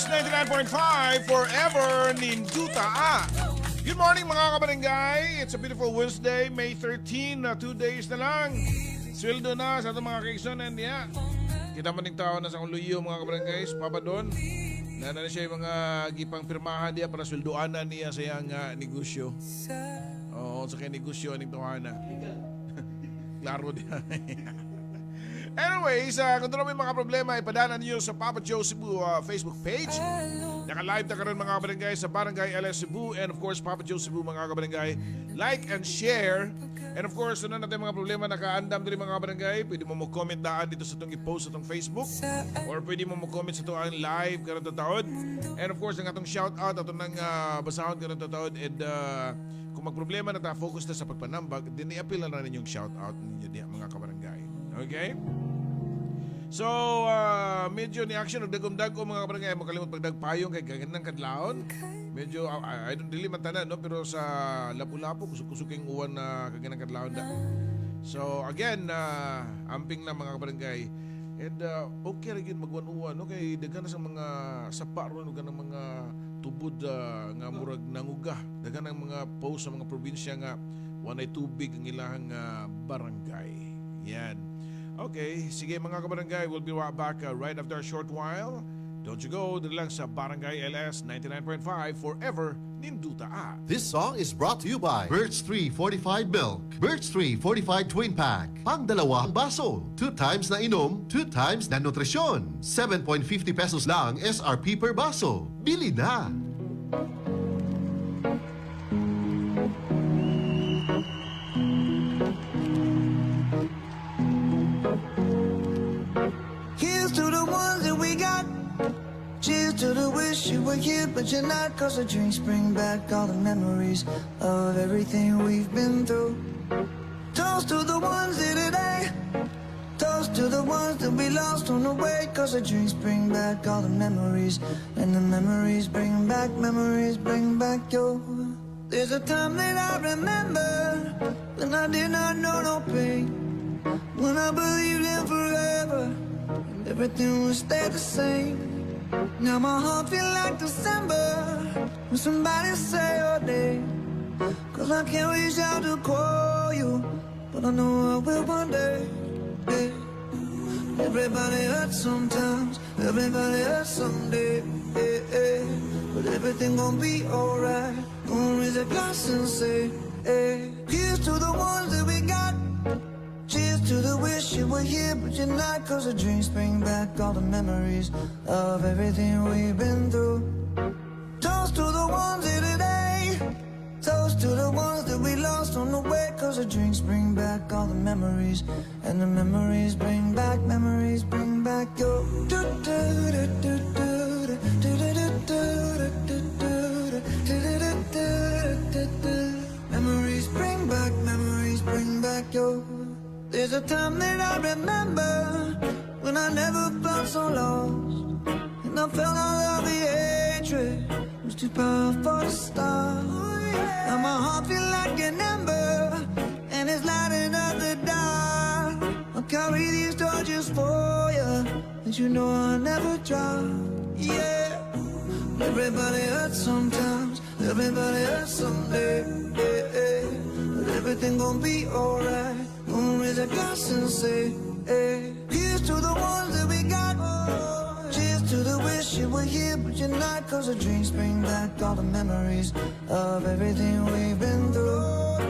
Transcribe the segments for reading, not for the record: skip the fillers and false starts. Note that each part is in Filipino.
LS 99.5 Forever Ninduta. Good morning mga kabarangay. It's a beautiful Wednesday, May 13, 2 days na lang. Sweldo na sa itong mga kaigson and yeah. Kita maning tao na sa kuluyo mga kabarangay, Papa Don. Na siya yung mga gipang pirmahan niya para sweldoanan niya sa iyang negosyo. Oo, sa kaya negosyo aning tuhana. Klaro diya. Anyways, kung doon may mga problema, ipadaanan niyo sa Papa Joe Cebu Facebook page. Naka-live na karon mga kabarangay sa Barangay LS Cebu and of course Papa Joe Cebu mga kabarangay. Like and share. And of course, ano natin mga problema nakaandam din mga kabarangay. Pwede mo mag-comment daan dito sa itong i-post sa itong Facebook. Or pwede mo mag-comment sa itong live karon taon. And of course, ang atong shout-out, atong nang basahon karon taon. And kung mag-problema na ta-focus na sa pagpanambag, din i-appeal na rin yung shout-out ninyo diya mga kabarangay. Okay? So, medyo ni action nagdagom-dag ko mga kabarangay, makalimot pagdagpayong kay ganang kadlaon. Medyo, I don't really mantana, no? Pero sa lapu-lapu, kusuk-kusuking uwan na kaganang kadlaon da. So, again, amping na mga kabarangay. And okay rin magwan-uwan, no? Kay dagan na sa mga sapa ron, dagan ng mga tubod nga murag nanguga. Dagan ng mga post sa mga probinsya nga wanay tubig ang ilahang barangay. Yan. Okay, sige mga kabarangay, we'll be back right after a short while. Don't you go, dito lang sa Barangay LS 99.5 Forever Ninduta. This song is brought to you by Birch 3 Fortified Milk, Birch 3 Fortified Twin Pack, pang dalawang baso, 2 times na inom, 2 times na nutrisyon, 7.50 pesos lang SRP per baso. Bili na! Here's to the ones that we got. Cheers to the wish you were here, but you're not. Cause the drinks bring back all the memories of everything we've been through. Toast to the ones here today. Toast to the ones that we lost on the way. Cause the drinks bring back all the memories. And the memories bring back your. There's a time that I remember when I did not know no pain. When I believed in forever and everything would stay the same. Now my heart feel like December when somebody say your name. Cause I can't reach out to call you, but I know I will one day. Yeah. Everybody hurts sometimes, everybody hurts someday. Yeah, yeah. But everything gon' be alright. Gonna raise a glass and say, hey. Here's to the ones that we got. Cheers to the wish you were here, but you're not. Cause the drinks bring back all the memories of everything we've been through. Toast to the ones here today. Toast to the ones that we lost on the way. Cause the drinks bring back all the memories. And the memories bring back your. Memories bring back your. There's a time that I remember when I never felt so lost, and I felt all of the hatred was too powerful to stop. Now my heart feel like an ember, and it's lighting up the dark. I'll carry these torches for you, and you know I'll never drop. Yeah, everybody hurts sometimes, everybody hurts someday. Yeah, yeah. But everything gon' be alright. Gonna raise a glass and say, hey. Here's to the ones that we got. Cheers to the wish you were here, but you're not. Cause the drinks bring back all the memories of everything we've been through.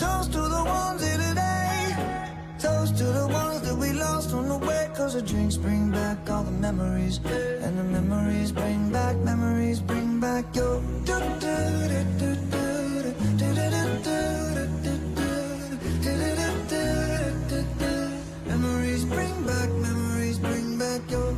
Toast to the ones here today. Toast to the ones that we lost on the way. Cause the drinks bring back all the memories. And the memories bring back your. Memories bring back your. Memories bring back your.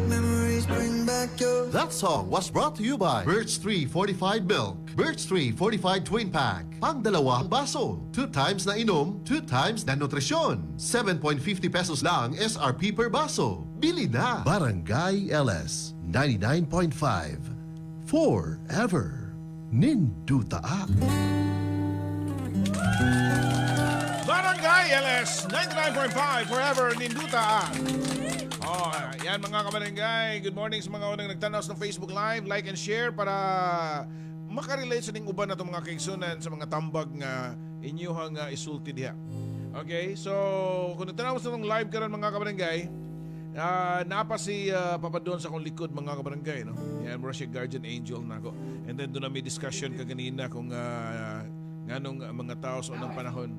Memories bring back your. That song was brought to you by Birch 3 Fortified Milk, Birch 3 Fortified Twin Pack. Pang dalawang baso. 2 times na inom, 2 times na nutrisyon. 7.50 pesos lang SRP per baso. Bili na! Barangay LS 99.5. Forever. Nindutaa. Barangay LS 99.5 Forever Ninduta. Oh, yan mga kabarangay. Good morning sa mga unang nagtanaw sa Facebook Live. Like and share para makarelate sa ning uban na itong mga kaigsunan sa mga tambag nga inyuhang isulti diha. Okay, so kung nagtanaw sa itong live karon mga kabarangay, napa si Papa Don sa akong likod mga kabarangay, no? Yan, mura siya guardian angel na ako. And then doon na may discussion kaganina kung nganong mga tao sa unang panahon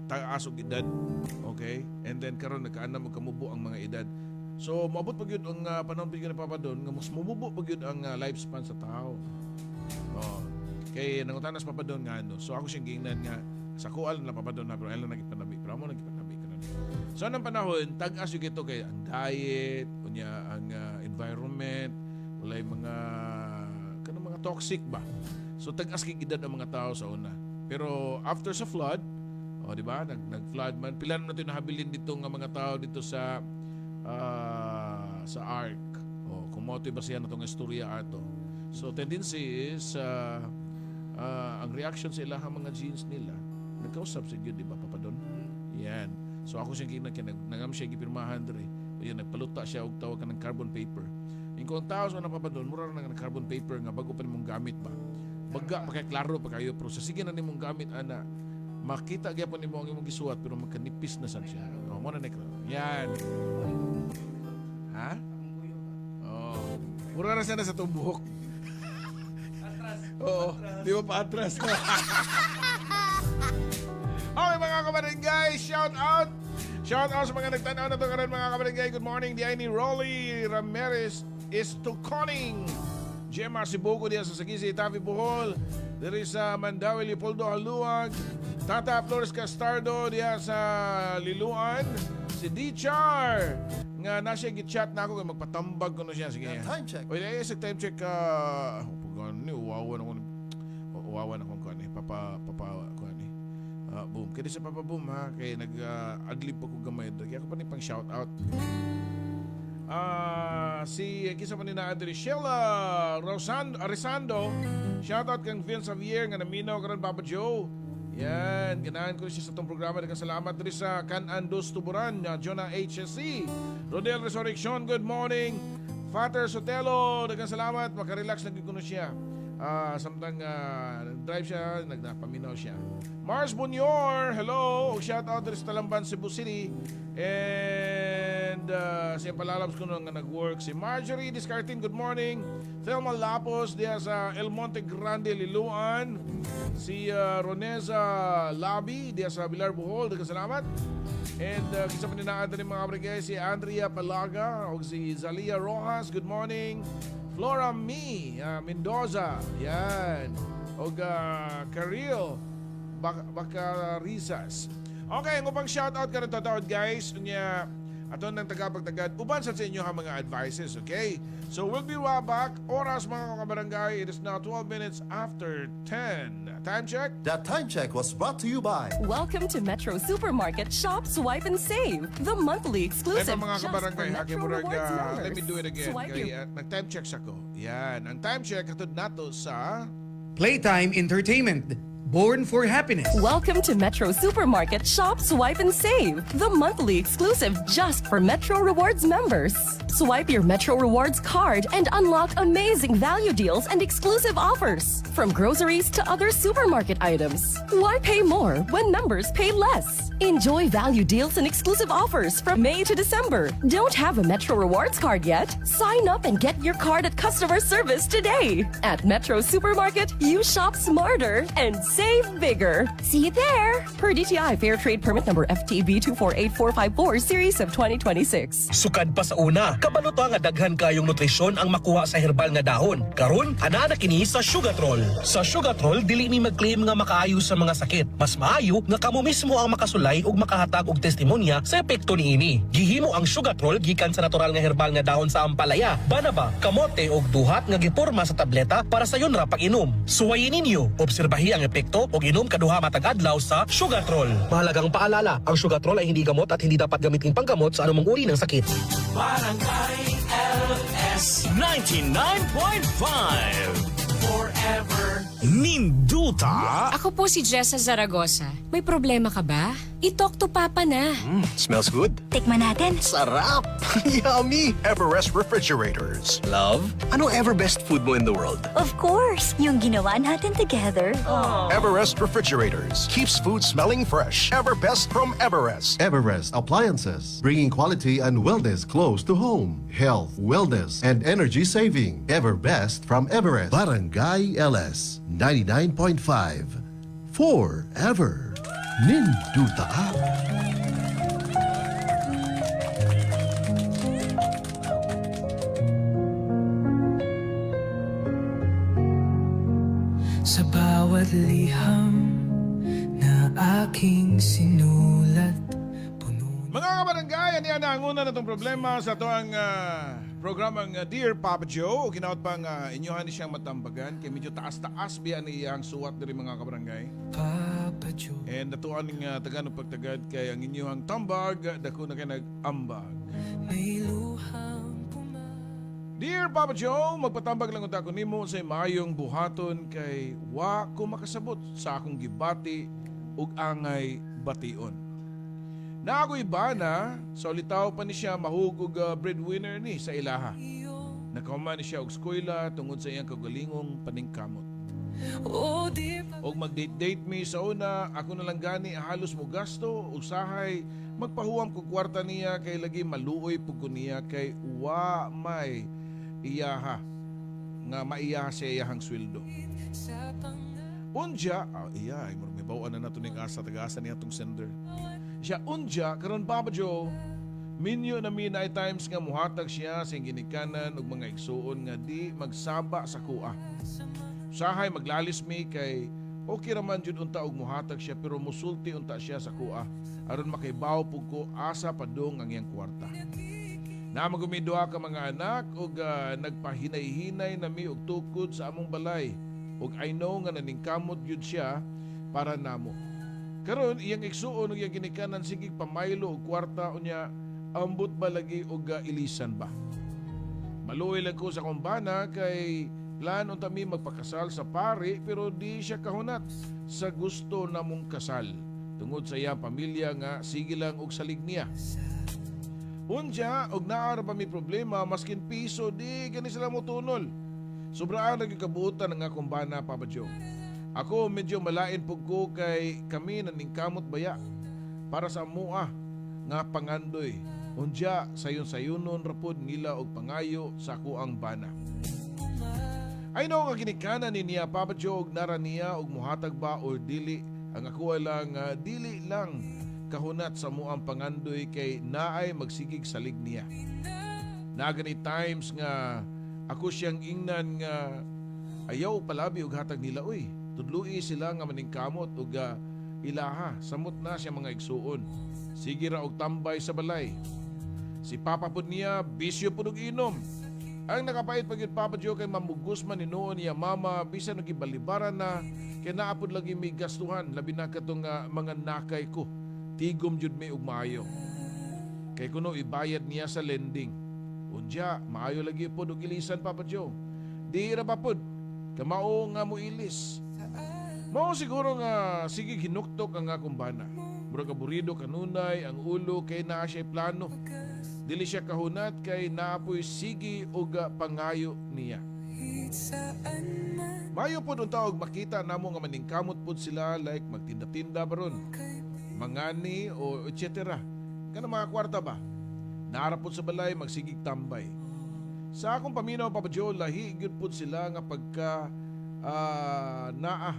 taas og edad, okay? And then karon nagkaanam og kamubo ang mga edad. So maabot pag yun ang panahon pag yun ni Papa Don nga mas mububo pag yun ang lifespan sa tao. Oh, kay nangutanas Papa Don nga ano. So ako siyang giingnan nga sa kual na Papa Don na pero alam nagipanabi. Pero amo nagipanabi karon. So anong panahon tag-as yung ito kay ang diet, unya ang environment, walay mga kanang mga toxic ba. So tag-as kay edad ang mga tao sa una. Pero after sa flood, di ba? Nag-flood man. Pila na natin nahabilin dito ng mga tao dito sa Ark. Kung mo ito basihan na itong istorya ato. So tendency is ang reaction sa ilahang mga genes nila nagkausap sa Diyo, di ba, Papa Don? Yan. So ako siyang nangam siya gipirmahan dere. Yan, nagpaluta siya og tawag ka ng carbon paper. Yung kung tao sa Papa Don, mura na ng carbon paper nga bago pa nimong gamit ba? Baga, makaklaro pa kayo. Pero sa sige na nimong gamit, ana, makita gyapon nimo ang imong gisuwat pero magkanipis na sad siya. Mo na nekro. Yan. Ha? Oh. Mura na siya na sa tubuhok. Atras. Oo. Di ba pa atras? Okay mga kabarangay, shout out. Shout out sa mga nagtanaw na ito karon mga kabarangay. Good morning. Di ay ni Rolly Ramirez is to calling. Gemma Sibuko diya sa Sagisi, Tavi Bohol. There is Mandawi Leopoldo Haluag. Tata Flores Castardo diya sa Liluan. Si D-Char. Nga na siya git-chat na ako kaya magpatambag ko na siya. Sige. Time check. O sa time check uwawan akong kuan eh. Papa kuan eh. Boom. Kaya sa Papa Boom ha. Kaya nag-adlib po ko gamay. Kaya ako pa ni pang shout out. Si kisa pa ni na Adri Sheila Arisando, shoutout kang Vince Javier nga naminaw karon Papa Joe. Yan, ganahan ko siya sa itong programa. Dagang salamat rin sa Can-Andos Tuburan, Jonah HSC, Rodel Resurrection, good morning. Father Sotelo, dagang salamat, makarelax na gikuno siya. Samtang nag-drive siya, nagpaminaw siya. Mars Bunyor, hello. Shoutout rin sa Talamban, Cebu City. And siya palalabs ko nung nag-work. Si Marjorie Discartin, good morning. Thelma Lapos, diya sa El Monte Grande, Liluan. Si Roneza Labi, diya sa Bilar Bohol, dagang salamat. And kisa pa ninaan din mga kabrigay, si Andrea Palaga o si Zalia Rojas, good morning. Flora Mi Mendoza, yan. O Karil Bakarizas. Okay, ang upang shoutout ka rin tatawad guys. Unya, aton ng tagapagtagad. Uban sa inyo ha mga advices, okay? So we'll be right back. Oras mga kabarangay, it is now 12 minutes after 10. Time check? That time check was brought to you by Welcome to Metro Supermarket Shop, Swipe, and Save. The monthly exclusive Mga just for kabarangay, Metro Rewards Rewards members. let me do it again. Swipe your Nag-time check sa ko. Yan. Ang time check katod nato sa... Playtime Entertainment. Born for happiness. Welcome to Metro Supermarket Shop, Swipe, and Save. The monthly exclusive just for Metro Rewards members. Swipe your Metro Rewards card and unlock amazing value deals and exclusive offers. From groceries to other supermarket items. Why pay more when members pay less? Enjoy value deals and exclusive offers from May to December. Don't have a Metro Rewards card yet? Sign up and get your card at customer service today. At Metro Supermarket, you shop smarter and save Save bigger. See you there. Per DTI Fair Trade Permit number FTB 248454 Series of 2026. Sukad pa sa una, kabalo to nga daghan kayong nutrisyon ang makuha sa herbal nga dahon. Karon, ana na kini sa Sugatrol. Sa Sugatrol, dili mi mag-claim nga makaayo sa mga sakit. Mas maayo nga kamo mismo ang makasulay ug makahatag og testimonya sa epekto niini. Gihimo ang Sugatrol gikan sa natural nga herbal nga dahon sa ampalaya, banaba, kamote ug duhat nga giporma sa tableta para sa yun ra pag-inom. Suwayin ninyo, obserbahi ang epekto ug inom kaduha matag adlaw sa Sugatrol. Mahalagang paalala, ang Sugatrol ay hindi gamot at hindi dapat gamitin panggamot sa anumang uri ng sakit. Barangay LS 99.5 Forever Minduta. Ako po si Jessa Zaragoza. May problema ka ba? I-talk to Papa na. Smells good. Tikman natin. Sarap! Yummy! Everest Refrigerators. Love, ano ever best food mo in the world? Of course, yung ginawa natin together. Everest Refrigerators. Keeps food smelling fresh. Everbest from Everest. Everest Appliances, bringing quality and wellness close to home. Health, wellness, and energy saving. Everbest from Everest. Barangay LS 99.5. Forever. Minduta. Sa bawat liham na aking sinulat, Mga kabarangay, yan ang una na itong problema sa ito ang programang Dear Papa Joe. Kinaot pang inyohan ni siyang matambagan kay medyo taas-taas biya ni iyang suwat diri mga kabarangay. Papa Joe. And natuan ng taganong pagtagad kay ang inyohang tambag, dako na kay nag-ambag. May luhang Dear Papa Joe, magpatambag lang unta ko nimo sa maayong buhaton kay wa ko makasabot sa akong gibati ug angay bation. Na ako'y bana, sa ulitaw pa ni siya mahugog breadwinner ni sa ilaha. Nakauma ni siya og eskwela tungod sa iyang kagalingong paningkamot. Oh, dear Og mag-date-date mi sa una, ako na lang gani halos mo gasto, usahay, magpahuwam ko kwarta niya kay lagi maluoy pug ko niya kay wa may iyaha nga maiyaha sa iyahang sweldo. Unja, iya, may bawaan na nato ning asa taga-asa niya tong sender. Siya unja karon Papa Joe, minyo na mi na times nga muhatag siya sa ginikanan ug mga igsuon nga di magsaba sa kuha. Usahay maglalis mi kay okay raman jud unta og muhatag siya pero musulti unta siya sa kuha aron makaibaw pug ko asa padung ang iyang kwarta. Na magumidua ka mga anak ug nagpahinay-hinay na mi og tukod sa among balay ug I know nga naningkamot jud siya para namo. Karon iyang igsuon ug iyang ginikanan sige pamaylo og kwarta unya ambot ba lagi og ilisan ba. Maluoy lang ko sa kumbana kay plan unta mi magpakasal sa pari pero di siya kahunat sa gusto namong kasal tungod sa iyang pamilya nga sige lang og salig niya. Unya og naa pa mi problema maskin piso di gani sila mo tunol. Sobraan naging kabuutan ng akong bana, Papa Joe. Ako medyo malain pug ko kay kami naningkamot baya para sa mua nga pangandoy. Unya sayon-sayonon rapod nila og pangayo sa kuang bana. I know nga ginikanan ni niya Papa Joe og nara niya og muhatag ba or dili. Ang ako lang dili lang kahunat sa muang pangandoy kay naay magsigig salig niya. Na ganit times nga ako siyang ingnan nga ayaw palabi og hatag nila oy. Tudloi sila nga maningkamot ug ilaha samot na siya mga igsuon. Sige ra og tambay sa balay. Si Papa pud niya bisyo pud og inom. Ang nakapait pagyud Papa Joe kay mamugos man ninuon niya mama bisan og ibalibaran na kay naa pud lagi may gastuhan labi na katong mga nakay ko. Tigom jud mi og maayo. Kay kuno ibayad niya sa lending. Unya maayo lagi pud og ilisan Papa Joe. Di ra ba pud kamao nga mo ilis. Mao siguro nga sige hinuktok ang akong bana. Murag aburido kanunay ang ulo kay naa siya plano. Dili siya kahunat kay naapoy sige og pangayo niya. Mayo pod unta og makita namo nga maningkamot pod sila like magtinda-tinda baron. Mangani o etc. Kana mga kwarta ba? Naara pod sa balay magsigig tambay. Sa akong paminaw Papa Joe lahi gyud pod sila nga pagka naa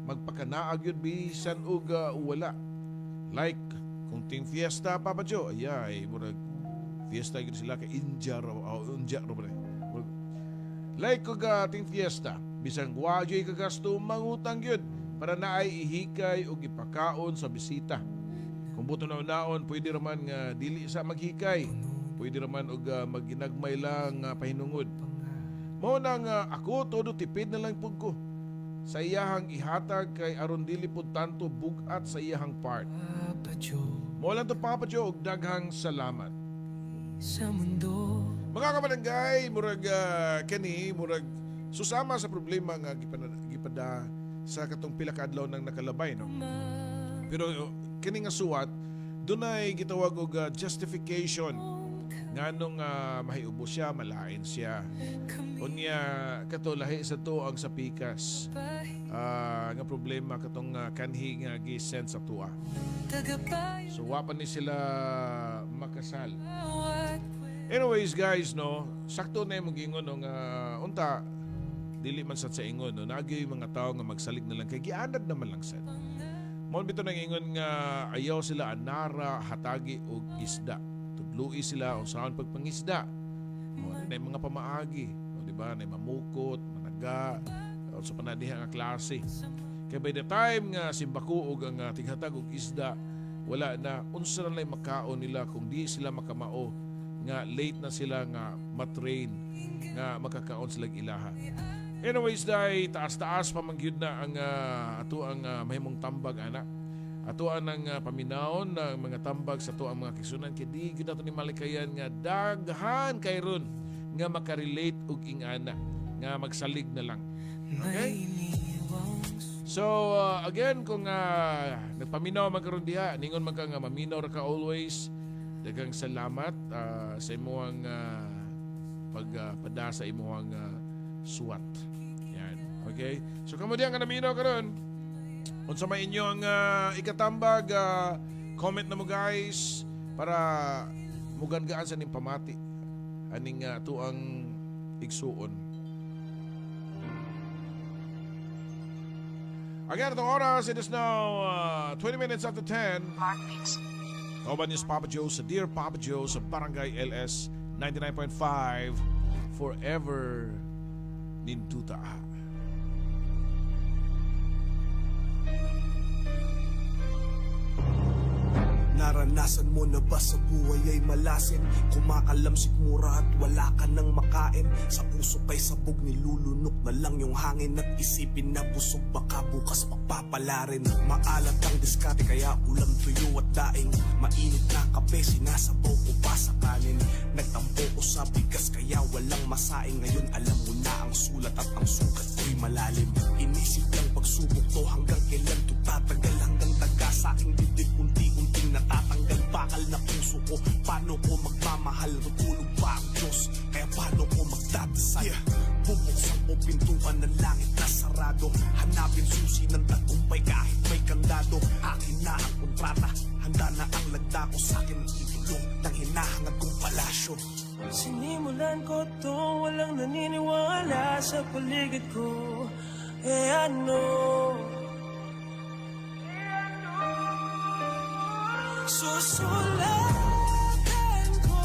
magpakanaag yun bisan og wala. Like kung ting fiesta Papa Joe, ayay murag fiesta gyud sila kay India unja ro ba. Like kung ting fiesta, bisan wajoy kagasto mangutang gyud para naay ihikay og ipakaon sa bisita. Kung buto na unaon, pwede raman nga dili sa maghikay. Pwede raman og magginagmay lang pahinungod. Mao nang ako todo tipid na lang pud ko sa iyahang ihatag kay aron dili pud tanto bugat sa iyahang part. Mao lang to Papa Joe og daghang salamat. Sa mundo Mga kabarangay, murag kani murag susama sa problema nga gipada sa katong pila ka adlaw nang nakalabay, no? Pero kini nga suwat dunay gitawag og justification nganong mahiubo siya, malain siya. Unya kato lahi sa to ang sa pikas. Nga problema katong kanhi nga gi-send sa tuwa. So wa pa ni sila makasal. Anyways guys, no, sakto na yung ingon no, nga unta dili man sad sa ingon, no, naagyo yung mga tao nga magsalig na lang kay gianad naman lang sad. Mon bito nang ingon nga ayaw sila anara hatagi og isda. Tudloi sila unsaon pagpangisda. Mo na mga pamaagi, no, di ba? Na mamukot, managa, sa panadiha nga klase. Kay by the time nga simbako og ang tighatag og isda, wala na unsa na lay makaon nila kung di sila makamao nga late na sila nga matrain nga makakaon sila ilaha. Anyways, dahil taas-taas pamangyud na ang ato ang mahimong tambag ana. Ato ang paminawon ng mga tambag sa ato ang mga kisunan kay di gyud nato ni malikayan nga daghan kay ron nga makarelate og ingana nga magsalig na lang. Okay? So again kung nagpaminaw man karon diha, ningon man ka nga maminaw ra ka always. Daghang salamat sa imong pagpada sa imong suwat. Yan. Okay? So kamo diyan nga naminaw karon. Unsa may inyong ikatambag, comment na mo guys para mugan-gaan sa ning pamati aning tuang igsuon. Again, itong oras, it is now 20 minutes after 10. Kauban niyo sa Papa Joe, sa Dear Papa Joe, sa Barangay LS 99.5, Forever Ninduta. Naranasan mo na ba sa buhay ay malasin? Kumakalamsik mura at wala ka nang makain. Sa puso kay sabog nilulunok na lang yung hangin. At isipin na busog baka bukas magpapalarin. Maalat ang diskarte kaya ulam tuyo at daing. Mainit na kape sinasabaw ko pa sa kanin. Nagtampo ko sa bigas kaya walang masaing. Ngayon alam mo na ang sulat at ang sukat ko'y malalim. Inisip lang pagsubok to hanggang kailan to tatagal. Hanggang daga sa aking dibdib unti-unting natatanggal bakal na puso ko. Paano ko magmamahal? Tutulog pa ang Diyos? Kaya paano ko magdadasal? Bubuksan ko pintuan ng langit na sarado. Hanapin susi ng tagumpay kahit may kandado. Akin na ang kontrata, handa na ang lagda ko. Sa akin ang titulo ng hinahangad kong palasyo. Sinimulan ko to, walang naniniwala sa paligid ko. Ano? Susulatan ko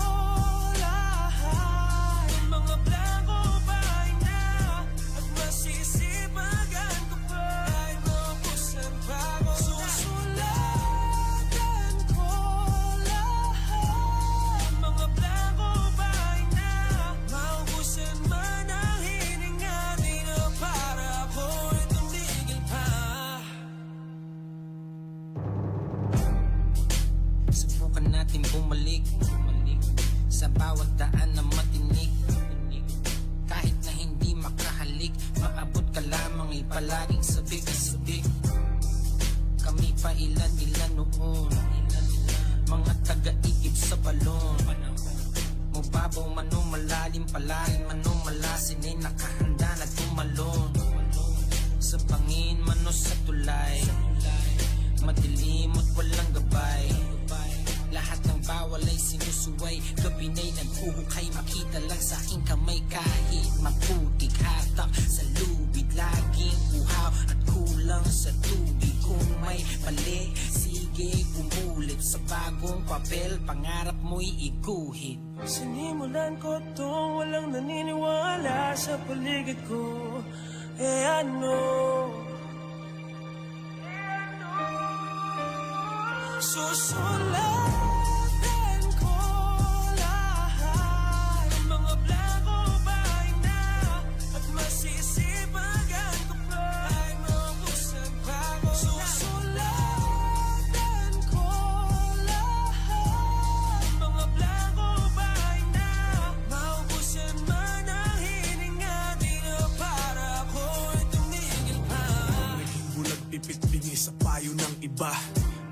lahat. Mga blanco ba'y na at masisipagan ko pa ay mapusan pa ko. Susulatan ko lahat. Mga blanco ba'y na maubusan man ang hininga. Di na para ako'y tumigil pa. Subukan natin bumalik sa bawat daan na matinik. Kahit na hindi makahalik, maabot ka lamang ay palaging sabik-sabik. Kami pa ilan-ilan noon, mga taga-iib sa balon. Mababaw man o malalim, palalim man o malasin ay nakahanda na tumalon. Sa bangin man o sa tulay, madilim at walang gabay. Lahat ng bawal ay sinusuway, gabi na'y naghuhukay. Makita lang sa aking kamay kahit maputik. Hatak sa lubid, laging uhaw at kulang sa papel, pangarap mo'y iguhit. Sinimulan ko tong walang naniniwala sa paligid ko. Ano? Susulatan ko lahat ng mga blanco bay na at masisipagan ko pa ay mabuksan pa ko. Susulatan ko lahat ng mga blanco bay na maubusan man ang hininga, di na para ako'y tumigil pa. Naging bulag pipit bingi sa payo ng iba.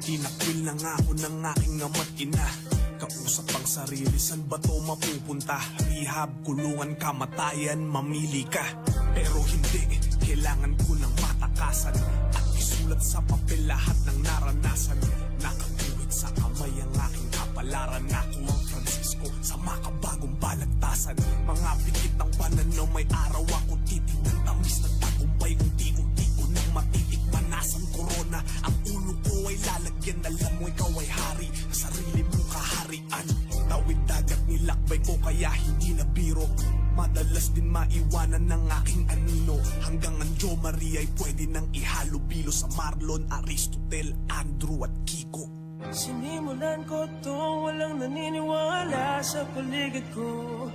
Tinakwil na nga ako ng aking ama't ina. Kausap ang sarili, san ba to mapupunta? Rehab, kulungan, kamatayan, mamili ka. Pero hindi, kailangan ko ng matakasan at isulat sa papel lahat ng naranasan. Nakaguhit sa kamay ang aking kapalaran. Ako ang Francisco sa makabagong balagtasan. Mga pikit ng pananaw, may araw ako titignan. Tamis ng tagumpay, unti-unti ko nang matitikman. Nasang corona, ang ulo ko ay lalagyan. Alam mo ikaw ay hari, sarili mong kaharian. Tawid dagat nilakbay ko kaya hindi na biro. Madalas din maiwanan ng aking anino. Hanggang ang Jo Maria ay pwede nang ihalo bilo sa Marlon, Aristotel, Andrew at Kiko. Sinimulan ko tong walang naniniwala sa paligid ko.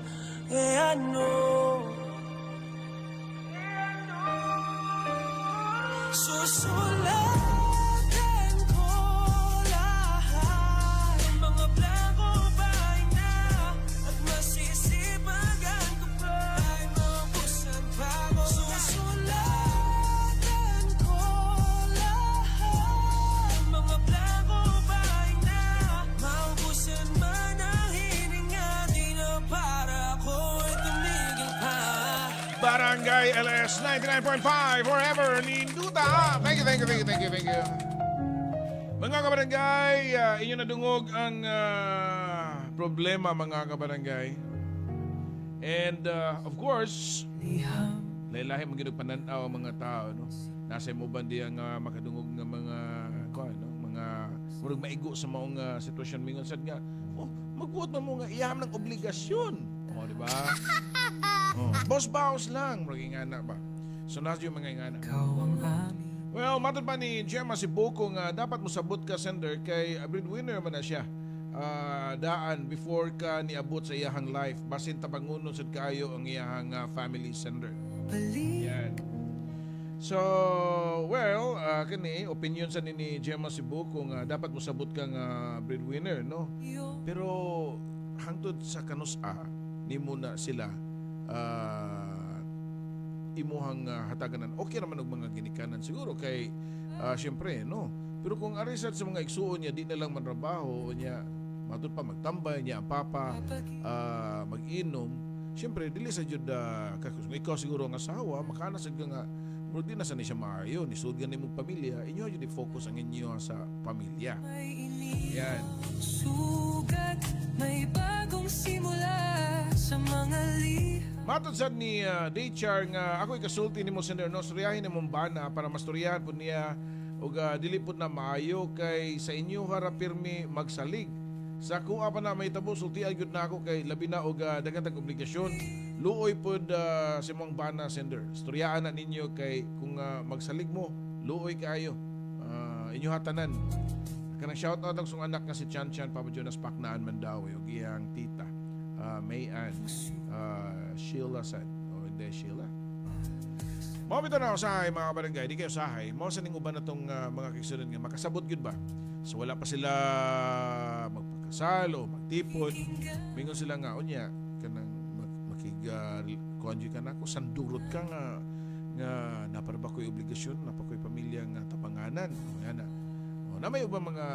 Ano? Susulatan ko lahat ng mga blanco bay na at masisipagan ko pa ay mabuksan pa ko. Susulatan ko lahat ng mga blanco bay na maubusan man ang hininga, di na para ako'y tumigil pa. Barangay LS 99.5 forever Ninduta. Thank you. Mga kabarangay, inyo nadungog ang problema mga kabarangay. And of course, lahi-lahi mong ginagpananaw ang mga tao, no? Nasa mo bandi ang makadungog ng mga mga murag maigo sa maong sitwasyon mingon sad nga. Oh, magbuot man mo nga iyam ng obligasyon. Oh, di ba? Boss lang, murag ingana ba? So nas yung mga ingana. Well, matod pa ni Gemma si Boko nga dapat mo sabot ka sender kay breadwinner man na siya. Daan before ka niabot sa iyahang life basin tabangunon sad kaayo ang iyahang family sender. Yan. So, well, kani opinion sa ni Gemma si Boko nga dapat mo sabot ka nga breadwinner, no? Pero hangtod sa kanusa nimo na sila imuhang hataganan. Okay naman og mga ginikanan siguro kay syempre no. Pero kung ari sad sa mga igsuon niya di na lang manrabaho niya matud pa magtambay niya ang papa mag-inom, syempre dili sa jud kung ikaw siguro ang asawa makana sad ka nga murag di na sa ni siya maayo ni sud gani mong pamilya inyo jud i-focus ang inyo sa pamilya. Yan. Sugat, may bagong simula sa mga liha. Matod sad ni Daychar nga ako ikasulti nimo sender no storyahin nimong bana para mastoryahan pud niya ug dili pud na maayo kay sa inyo hara pirmi magsalig. Sa kuha pa na may tabo sultian gyud na ako kay labi na og daghan tag obligasyon. Luoy pud si mong bana sender. Storyaan na ninyo kay kung magsalig mo luoy kaayo. Inyo hatanan. Kanang shout out ang sung anak nga si Chan Papa Jonas Pacnaan Mandawi ug iyang tita Mayan Sheila said. O hindi Sheila. Mao bitaw na usahay mga kabarangay, di kayo usahay. Mao sa ning uban natong mga kigsunan nga makasabot gyud ba? So wala pa sila magpakasal o magtipon. Mingon sila nga unya kanang kuan gyud kana ko sandurot ka nga naparba ko'y obligasyon, napakoy pamilya nga tabanganan. O yan na. O na may ubang mga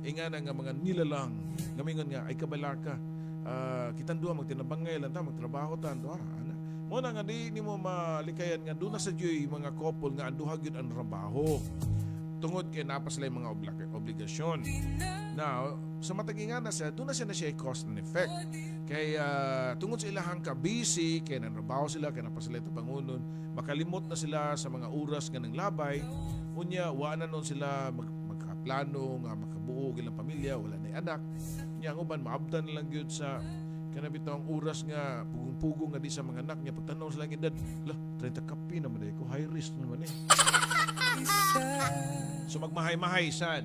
ingana nga mga nilalang nga mingon nga ay kabalar ka. Kitang duha magtinabangay lang ta magtrabaho ta do ana mo na nga di nimo malikayan nga do na sa joy mga couple nga anduha gyud ang trabaho tungod kay napas lay mga obligasyon. Now sa mataging na siya do na siya cause and effect kay tungod sa ilahang ka busy kay nanrabaho sila kay napas sila tabangunon makalimot na sila sa mga oras nga ng labay unya wa na non sila plano nga makabuo ilang pamilya, wala na anak. Nya ang uban maabdan lang gyud sa kanabitang oras nga pugong-pugong nga di sa mga anak niya pagtanaw sa lang edad. Lah, 30 kapi naman ko, high risk naman eh. So magmahay-mahay sad.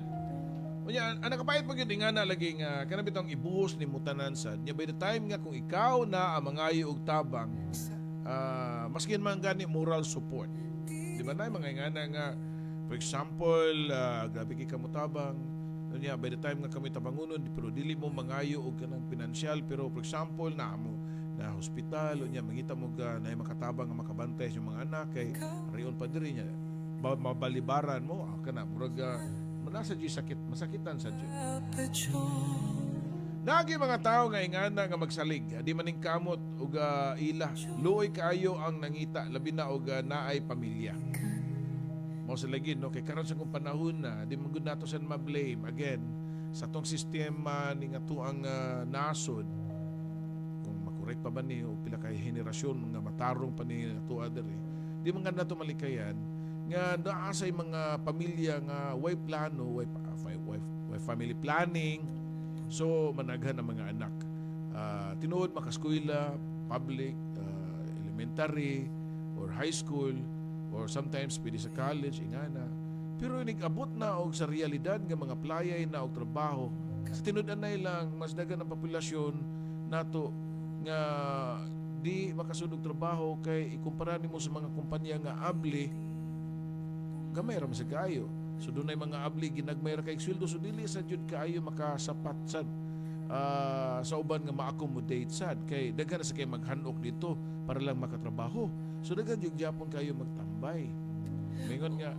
Unya, ang nakapait pag yun nga na lagi nga kanabitang ibuhos ni mutanan sad. Nya by the time nga kung ikaw na ang mangayo og tabang, maskin man gani moral support. Di ba na mga ingana nga, for example, grabe kay kamutabang, niya, by the time nga kami tabangunon, pero dili mo mangayo og kanang pinansyal, pero for example, na hospital, o niya, mangita mo na makatabang nga makabantay sa mga anak, kay rayon pa diri niya, mabalibaran mo, kana, murag, manasa di sakit, masakitan sa di. Nagi mga tao nga ingana nga magsalig, di maning kamot og ila, luoy kaayo ang nangita, labi na og naay pamilya. Mao sa lagi no kay karon sa kung panahon na di man gud nato sa ma-blame again sa tong sistema ni nga tuang nasod. Kung makorek pa ba ni o pila kay henerasyon nga matarong pa ni tuwa diri. Di man gud nato malikayan nga naa say mga pamilya nga way plano, way family planning. So managhan ang mga anak. Tinuod makaskwela, public, elementary or high school or sometimes pwede sa college, ingana. Pero nag-abot na og sa realidad nga mga playay na og trabaho. Sa tinud-anay lang, mas dagan ang populasyon nato nga di makasudog trabaho kay ikumpara nimo sa mga kumpanya nga abli, gamay ra man sa kaayo. So dunay mga abli ginagmay ra kay sweldo, so dili sa jud kaayo makasapat sad sa uban nga ma-accommodate sad kay daghan na sa kay maghanok dito para lang makatrabaho. So daghan yung Japon kayo magtambay. Mingon nga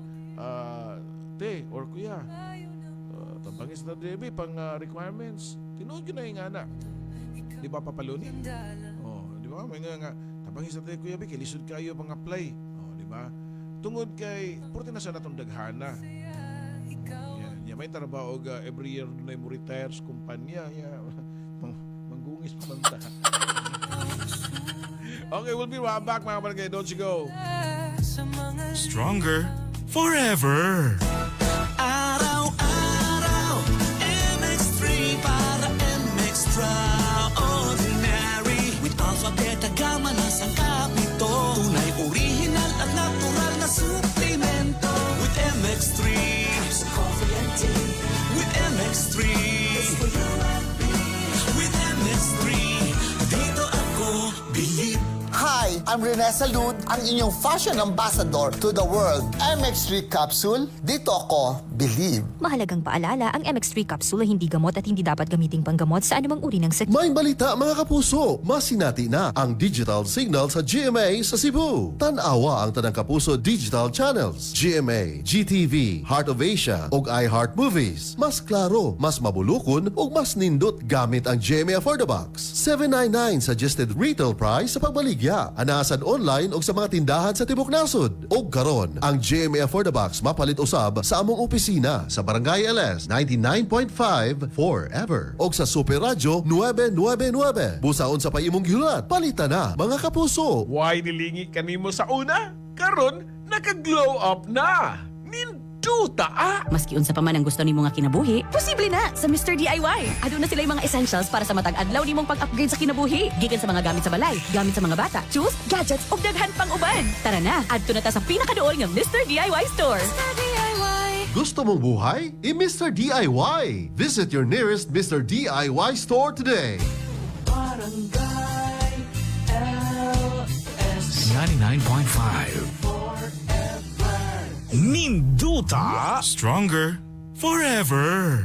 te or kuya, tabangis na debi pang requirements. Tinuod yun na yung anak. Di ba papaluni? Oh, di ba? May nga tabangis na te kuya bi, kilisod kayo pang apply. Oh, di ba? Tungod kay purti na sa natong daghana. Ya may trabaho every year na mo retire sa kumpanya. Manggungis pa man ta. Okay, we'll be right back mga barangay. Don't you go. Stronger forever. Araw-araw, MX3 para MX-Traordinary. With alpha, beta, gamma na sangkap nito. Tunay, original at natural na suplemento. With MX3, sa coffee and tea. With MX3, it's for you and me. With MX3, dito ako believe. Hi, I'm Rene Salud, ang inyong fashion ambassador to the world. MX3 Capsule, dito ako believe. Mahalagang paalala, ang MX3 capsule ay hindi gamot at hindi dapat gamiting panggamot sa anumang uri ng sakit. May balita mga kapuso, masinati na ang digital signal sa GMA sa Cebu. Tanawa ang Tanang Kapuso digital channels, GMA, GTV, Heart of Asia, ug iHeart Movies. Mas klaro, mas mabulukon, ug mas nindot gamit ang GMA Affordabox. $7.99 suggested retail price sa pagbaligya. Anasan online ug sa mga tindahan sa Tibok Nasod. Ug karon, ang GMA Affordabox mapalit usab sa among opisina sa Barangay LS 99.5 forever. Og sa Super Radio 999. Busaon sa paimong gihulat, palitan na mga kapuso. Why nilingi kanimo sa una? Karon, naka-glow up na. Ninduta Maski unsa pa man ang gusto nimo nga kinabuhi, posible na sa Mr. DIY. Aduna sila yung mga essentials para sa matag adlaw nimong pag-upgrade sa kinabuhi. Gikan sa mga gamit sa balay, gamit sa mga bata, tools, gadgets ug daghan pang uban. Tara na, adto na ta sa pinakaduol nga Mr. DIY store. Mr. DIY. Gusto mong buhay? I-Mr. DIY. Visit your nearest Mr. DIY store today. Barangay LS 99.5 Ninduta. Stronger forever.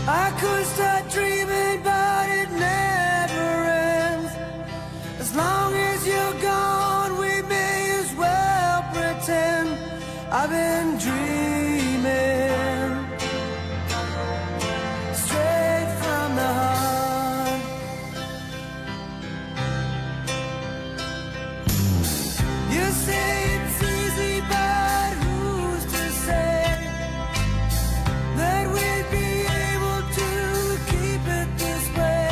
I could start dreaming, but it never ends. As long as you're gone, we may as well pretend I've been dreaming. Straight from the heart. You say it's easy, but who's to say that we'd be able to keep it this way?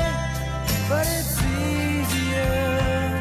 But it's easier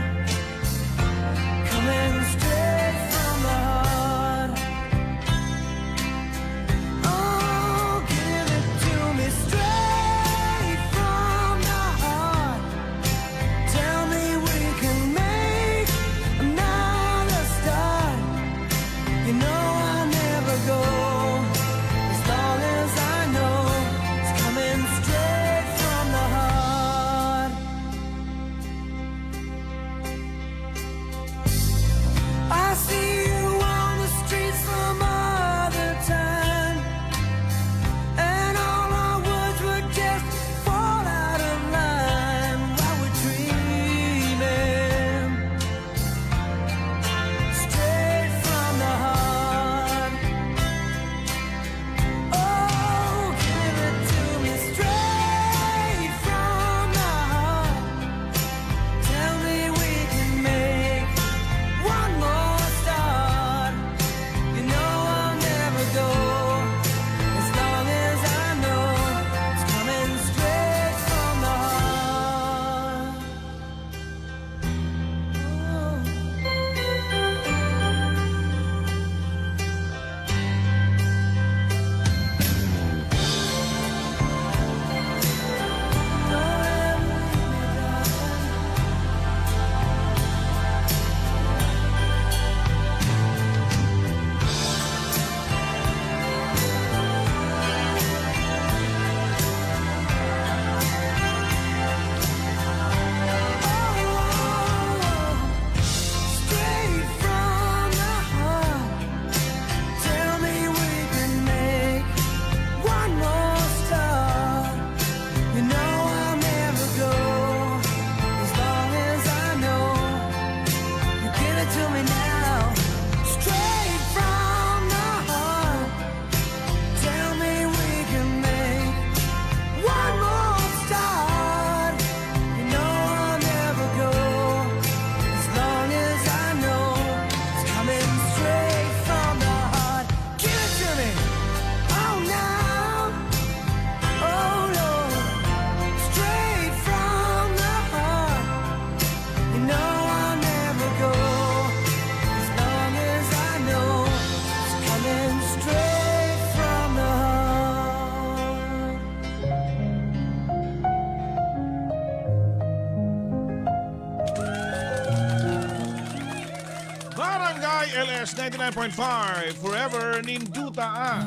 Barangay LS 99.5 Forever Ninduta.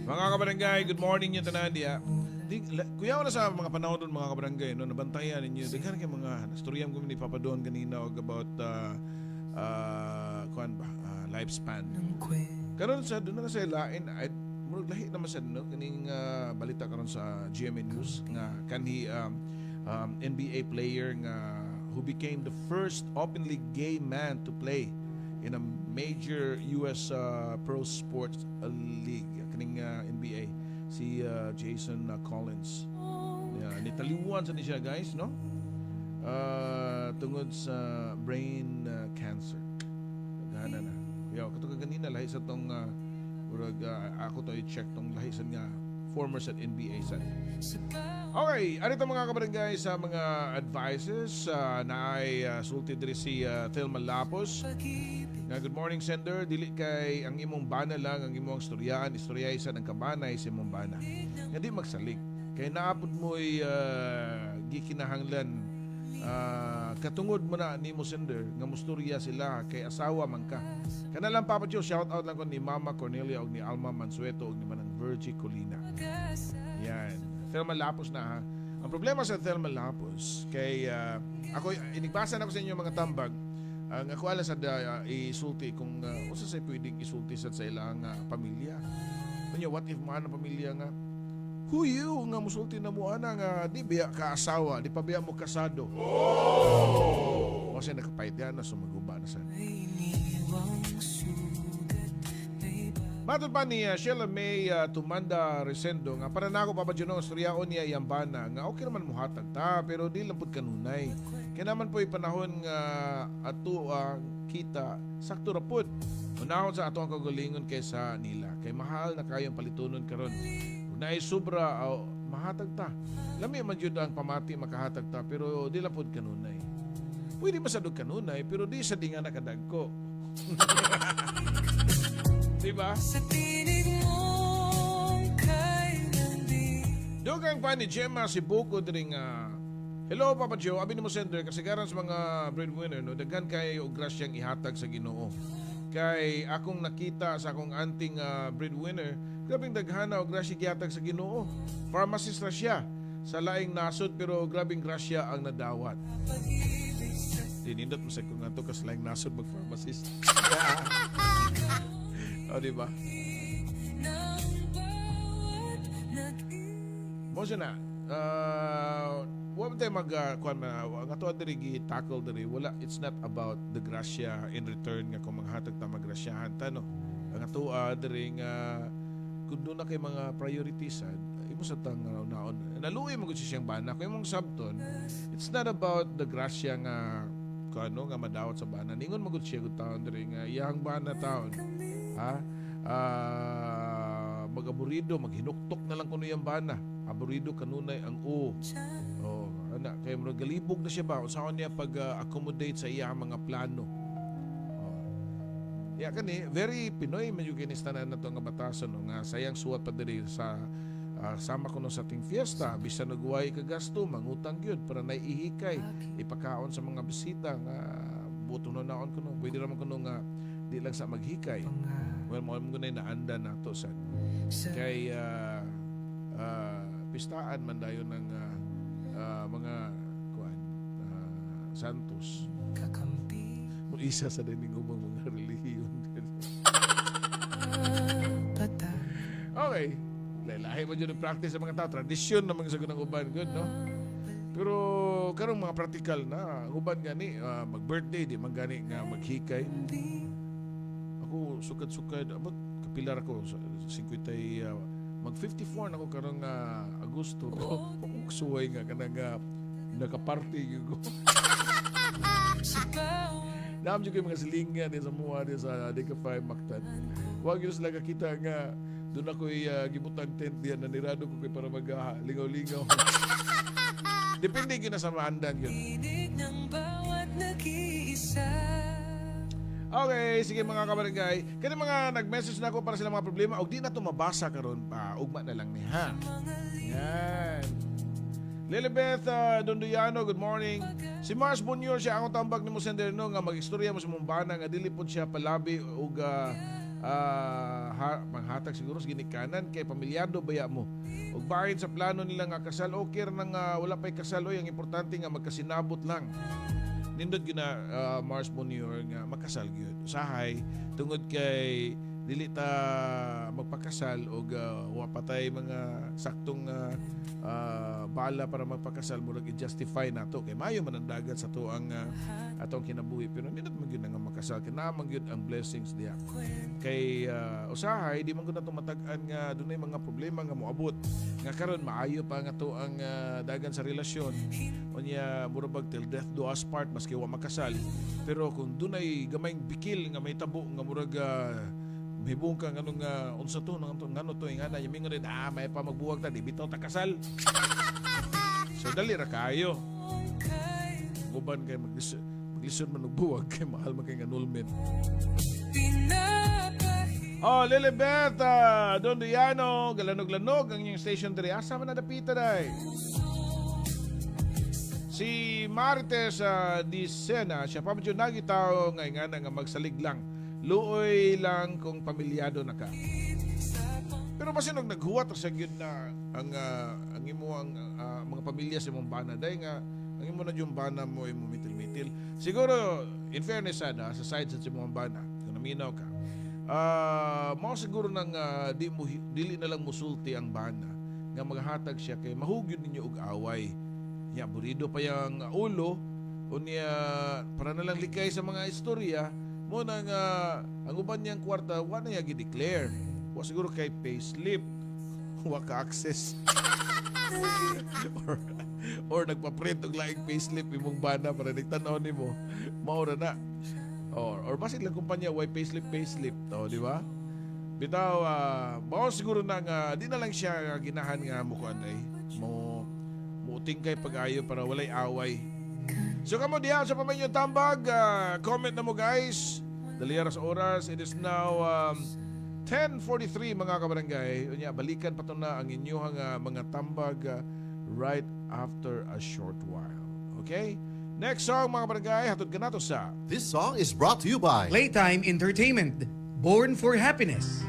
Mga kabarangay, good morning yung tanan diya. Kuya wala sa mga panahon doon mga kabarangay, no, nabantayan ninyo. Daghan kay mga nastoryan ko ni Papa Don kanina about lifespan. Karon sa doon na sa lain ay murag lahi naman sa no kaning balita karon sa GMA News nga kanhi NBA player nga who became the first openly gay man to play in a major US pro sports league kaning NBA si Jason Collins. Nitaliwan sa siya guys, no? Tungod sa brain cancer. Gana na. Yo, katong ganina lahi sa tong ako to i-check tong lahi sa nga former sa NBA sa. Okay, ano itong mga kabarangay sa mga advices na ay sulti diri si Thelma Lapos. Good morning, sender. Dili kay ang imong bana lang ang imong istoryay sa ng kabanay sa imong bana. Nga di magsalig. Kay naapod mo'y gikinahanglan katungod mo na ni mo sender nga musturya sila kay asawa man ka. Kana lang Papa Joe, shout out lang ko ni Mama Cornelia og ni Alma Mansueto og ni Manang Virgie Colina. Yan. Thelma Lapos na ha. Ang problema sa Thelma Lapos kay ako inigbasa na ko sa inyo mga tambag. Ang ako alam sa isulti kung usa say pwedeng isulti sa ilang pamilya. Kunya what if man ang pamilya nga huyo nga musulti na mo ana nga di biya ka asawa, di pa biya mo kasado. O siya nakapait yan na sumaguba na sa. Matod pa ni Sheila May Tumanda Resendo nga para na ako papadyono ang storyaon niya iyang bana nga okay naman muhatag ta pero di lang pud kanunay. Kaya naman po panahon nga ato kita sakto ra pud. Unahon sa ato ang kagalingon kaysa nila. Kay mahal na kayong palitunon karon. Na ay sobra mahatag ta. Lami man jud ang pamati makahatag ta pero di lang pud kanunay. Pwede masadog kanunay pero di sa dinga nakadagko. Diba? Sa tinig mong dugang pa ni Gemma si Buko diri nga hello Papa Joe, abi ni mo sender kasagaran sa mga breadwinner no daghan kay og grasyang ihatag sa Ginoo. Kay akong nakita sa akong anting breadwinner, grabing daghana og grasya gihatag sa Ginoo. Pharmacist ra siya sa laing nasod pero grabing grasya ang nadawat. Dinindot mo sa kung ato kas laing nasod mag-pharmacist. O, diba? Mo siya na. Huwag tayo ang ato diri gi-tackle diri. Wala, it's not about the grasya in return nga kung maghatag ta magrasyahan ta, no? Ang ato diri nga kung doon na kay mga priorities imo sa tang naon. Naluoy mo gud siyang bana. Kung imong sabton, it's not about the grasya nga kano nga madawat sa bana. Ningon mo gud siya gud taon diri nga iyang bana taon. Mag-aburido, maghinuktok na lang kuno yung bana. Aburido kanunay ang ana kay mo galibog na siya ba usaon niya pag-accommodate sa iyang mga plano. Kani very Pinoy man yung kinistanan nato nga batason no nga sayang suwat pa diri sa sama kuno sa ating fiesta bisan nagway ka gasto mangutang gyud para naihikay ipakaon sa mga bisita nga buto na naon kuno pwede ra man kuno nga di lang sa maghikay. Well, mo gunay na anda na to sa kay pistaan man dayon ng mga kuan santos. Mo isa sa dining ubang mga relihiyon. Okay. Lahi man yun practice sa mga tao. Tradisyon naman sa gunang uban. Good, no? Pero karong mga practical na uban gani mag-birthday di man gani nga maghikay. Ako sukad-sukad abot kapilar ako 50 mag-54 na ako karong Agosto pero kung suway nga kanang nakaparty ko. Naam jud kay mga silingan sa mua sa Deka 5 Mactan. Wag yun sila kakita nga doon ako gibutang tent diyan nanirado ko kay para mag-lingaw-lingaw. Depende yun na sa maandang yun. Okay, sige mga kabarangay. Kaya mga nag-message na ako para sila mga problema. O di na ito mabasa karon pa. Ugma na lang ni ha. Yan. Lilibeth Donduyano, good morning. Si Mars Bonyor siya ang tambag ni mo senderno nga mag-istorya mo sa mumbana nga dili pod siya palabi ug manghatag siguro sa ginikanan kay pamilyado baya mo. Ug bahin sa plano nila nga kasal okay ra nang wala pay kasal oy, ang importante nga magkasinabot lang. Nindot gina Mars Bonyor nga magkasal gyud. Usahay tungod kay dili ta magpakasal og wa patay mga saktong bala para magpakasal murag i-justify nato kay mayo man ang dagat sa to ang atong kinabuhi pero nindot man gyud nga makasal kay naman gyud ang blessings diha kay usahay di man gud nato matag-an nga dunay mga problema nga moabot nga karon maayo pa nga to ang dagan sa relasyon unya murag till death do us part maski wa makasal pero kung dunay gamayng bikil nga may tabo nga murag mibong ka nganong unsa to ngano to ingana yaming rin may pa magbuwag ta di bitaw ta kasal. So dali ra kayo. Guban kay maglisod man og buwag kay mahal man kay annulment. Oh, Lilibeth Donduyano, galanog-lanog ang inyong station diri. Asa man nadapita day? Si Marites Dicena, siya pa medyo nagitaw nga ingana nga magsalig lang. Luoy lang kung pamilyado na ka. Pero pasinog naghuwat sa gyud na ang imo ang mga pamilya sa imong bana day nga ang imo na yung bana mo imo mitil-mitil. Siguro in fairness sa side sa imong bana kung naminaw ka. Mao siguro nang dili na lang musulti ang bana nga maghatag siya kay mahugyod ninyo og away. Nya burido pa yang ulo unya para na lang likay sa mga istorya. Mo nang ang uban niyang kwarta wa na yagi declare. Wa siguro kay payslip. Wa ka access. or nagpa-print og laing payslip imong bana para nagtan-aw nimo. Mao ra na. Or basit lang kumpanya way payslip to, di ba? Bitaw mao siguro nang di na lang siya ginahan nga mo kuan ay mo muting kay pag-ayo para walay away. So kamo diha sa pamayon tambag, comment na mo guys. Dali sa oras. It is now 10:43 mga kabarangay. Unya balikan pa to na ang inyong mga tambag right after a short while. Okay? Next song mga kabarangay, hatod ka nato sa This song is brought to you by Playtime Entertainment. Born for happiness.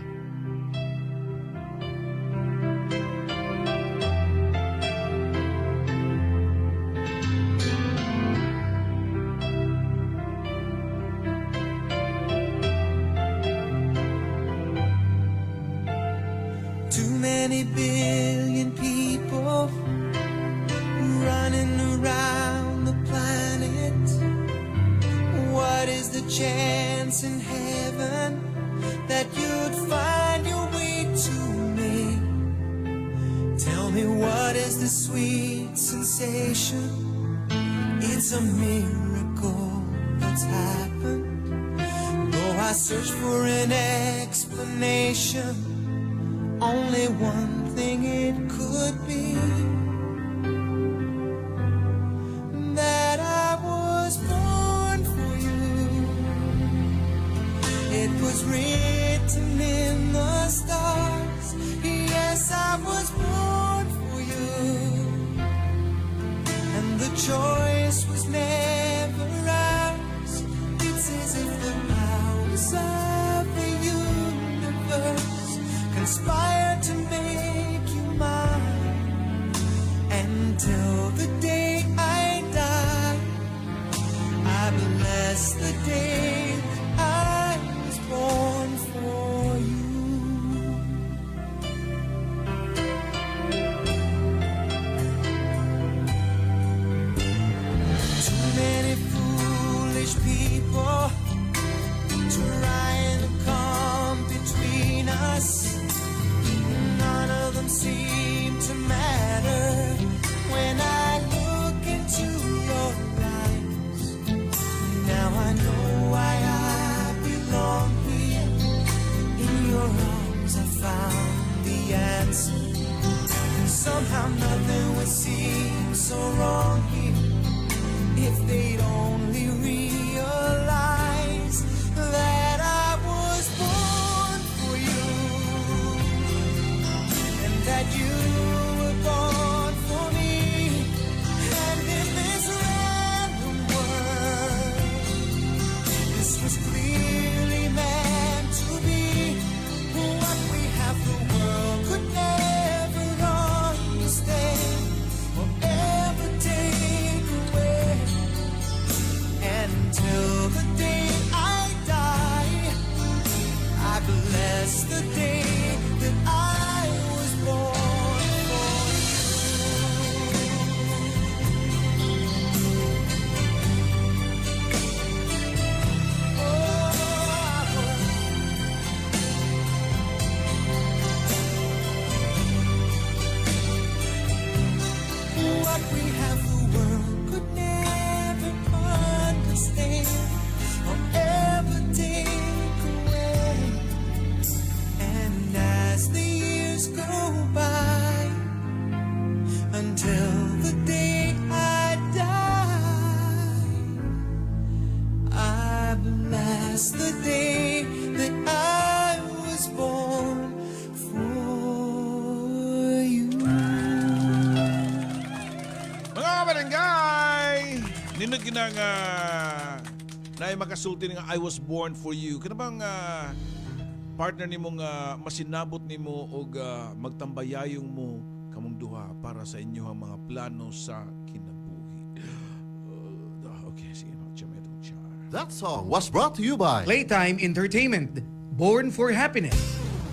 Many billion people running around the planet. What is the chance in heaven that you'd find your way to me? Tell me what is the sweet sensation? It's a miracle that's happened. Though I search for an explanation, only one thing it could be, that I was born for you. It was written in the stars. Yes, I was born for you. And the choice was never ours. It's as if the powers of the universe conspire to make you mine. Until the day I die, I bless the day I was born for you. Too many foolish people trying to come between us. None of them seem to matter when I look into your eyes. Now I know why I belong here. In your arms I found the answer. Somehow nothing would seem so wrong here if they'd only realize that I until the day I die. I bless the day that I was born for you. What we have, the world could never understand or ever take away. And as the years go by, until the day I die, I bless the day that I was born for you. Mga kabarangay, ninod ginang na makasulti nga I was born for you. Kana bang partner nimo nga masinabot nimo og magtambayayong mo kamong duha para sa inyong mga plano sa kinabuhi. Okay, sige, chamay itong char. That song was brought to you by Playtime Entertainment. Born for happiness.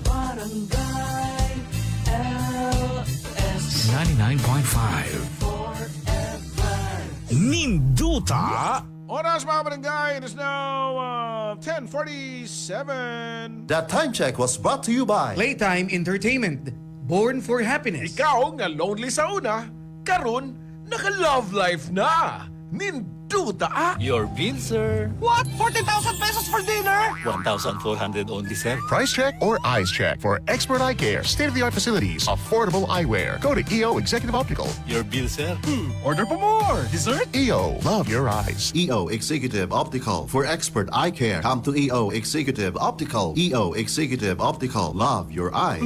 Barangay LS 99.5 Ninduta Oras mga barangay, it is now 10:47. That time check was brought to you by Playtime Entertainment. Born for happiness. Ikaw nga lonely sa una, karon naka-love life na. Ninduta. Your bill, sir. What? 40,000 pesos for dinner? 1,400 only, sir. Price check or eyes check for expert eye care, state-of-the-art facilities, affordable eyewear. Go to EO Executive Optical. Your bill, sir. Order pa more. Dessert? EO, love your eyes. EO Executive Optical for expert eye care. Come to EO Executive Optical. EO Executive Optical. Love your eyes.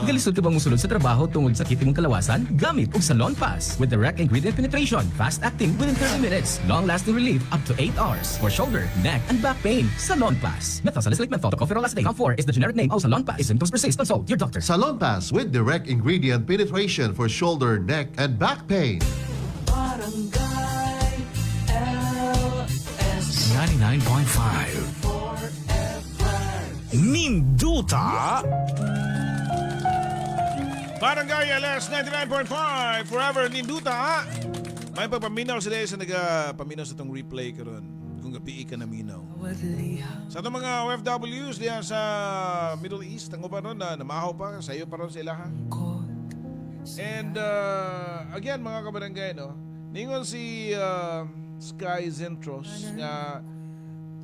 Galisod ka bang musulod sa trabaho tungod sa kitimong kalawasan? Gamit og Salon Pass with direct ingredient penetration, fast acting within 30 minutes, long-lasting relief up to 8 hours for shoulder, neck, and back pain. Salon Pass. Methosalicic methyltocopherol acetate. COM4 is the generic name of Salon Pass. If symptoms persist, consult your doctor. Salon Pass with direct ingredient penetration for shoulder, neck, and back pain. Barangay LS 99.5 Ninduta Barangay LS 99.5 Forever Ninduta. May pagpaminaw sila sa nagapaminaw sa itong replay karon kung gapi ka na minaw. Sa itong mga OFWs diyan sa Middle East, ang upa ron na namahaw pa, sa iyo pa ron sila ha. And again mga kabarangay, no, ningon si Sky Zentros nga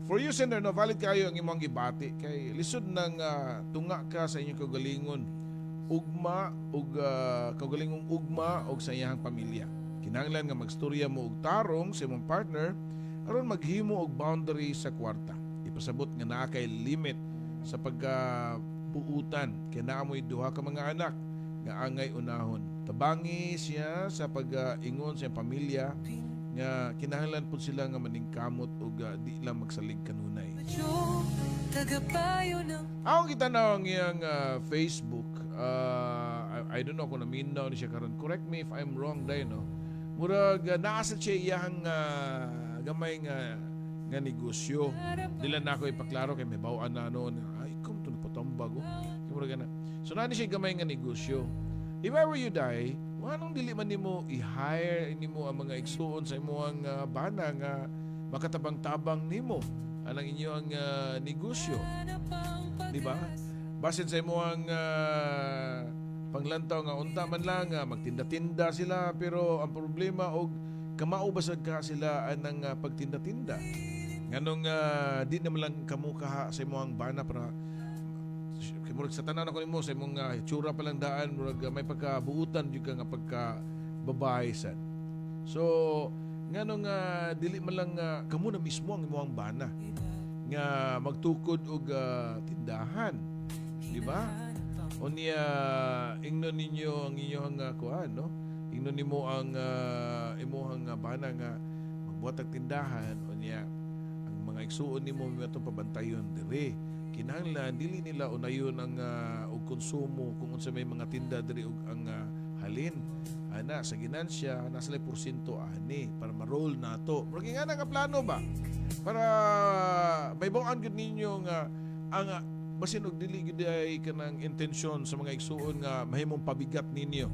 for you sender, no, valid kayo ang imong gibati kay lisod ng tunga ka sa inyong kagalingon ugma ug kaugalingong ugma og sa iyang pamilya. Kinahanglan nga magstorya mo og tarong sa imong partner aron maghimo og boundary sa kwarta. Ipasabot nga naa kay limit sa pagbuutan kay naa mo'y duha ka mga anak nga angay unahon. Tabangi siya sa pag-ingon sa iyang pamilya nga kinahanglan pud sila nga maningkamot og di lang magsalig kanunay. Ako kita na ang iyang Facebook. I don't know kung naminaw ni siya karon. Correct me if I'm wrong dahil, no? Murag naasa siya iyang gamay nga negosyo. Dila na ako ipaklaro kay may bawaan na noon. Ay, kung ito napatambag. Murag na. So nani siya gamay nga negosyo. If ever you die, anong dili man nimo i-hire nimo ang mga igsuon sa imong bana nga makatabang-tabang nimo anang inyong negosyo. Di ba? Basin sa imong panglantaw nga unta man lang magtinda-tinda sila pero ang problema og kamao basag ka sila anang pagtinda-tinda. Nganong di naman lang kamukaha sa imong bana para murag sa tanan ako nimo sa imong itsura pa lang daan murag may pagkabuutan jud ka nga pagkababae sad. So nganong dili man lang kamo na mismo ang imong bana nga magtukod og tindahan, di ba? Unya ingnon ninyo ang inyong kuan, no? Ingnon nimo ang imong bana nga magbuhat og tindahan unya ang mga igsuon nimo atong pabantayon diri. Kinahanglan dili nila unayon ang og konsumo kung unsa may mga tinda diri og ang halin ana sa ginansya nasa 1% ani para ma-roll nato. Murag nga nga plano ba? para may bawaan gud ninyo nga ang basin og dili gid ay kanang intensyon sa mga igsuon nga mahimong pabigat ninyo.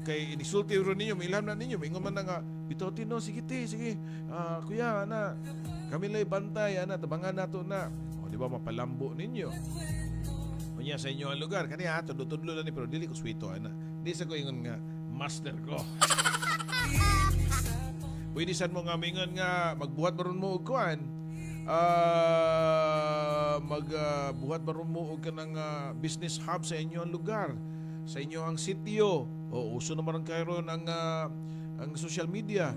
Kay inisulti ro ninyo, mailham na ninyo, ingon man na nga, bitotin no, sige te, sige. Kuya, ana, kami lay bantay, ana, tabangan nato na. O, di ba, mapalambo ninyo. Kunya sa inyo ang lugar, kaniya, tudlo-tudlo lang ni, pero dili ko sweeto, ana. Di sa ko ingon nga, master ko. Pwede saan mo nga mingon nga, magbuhat maron mo og kuan. Magbuhat maron mo og kanang business hub sa inyo ang lugar, sa inyo ang sitio. O uso naman kayo ron ang social media.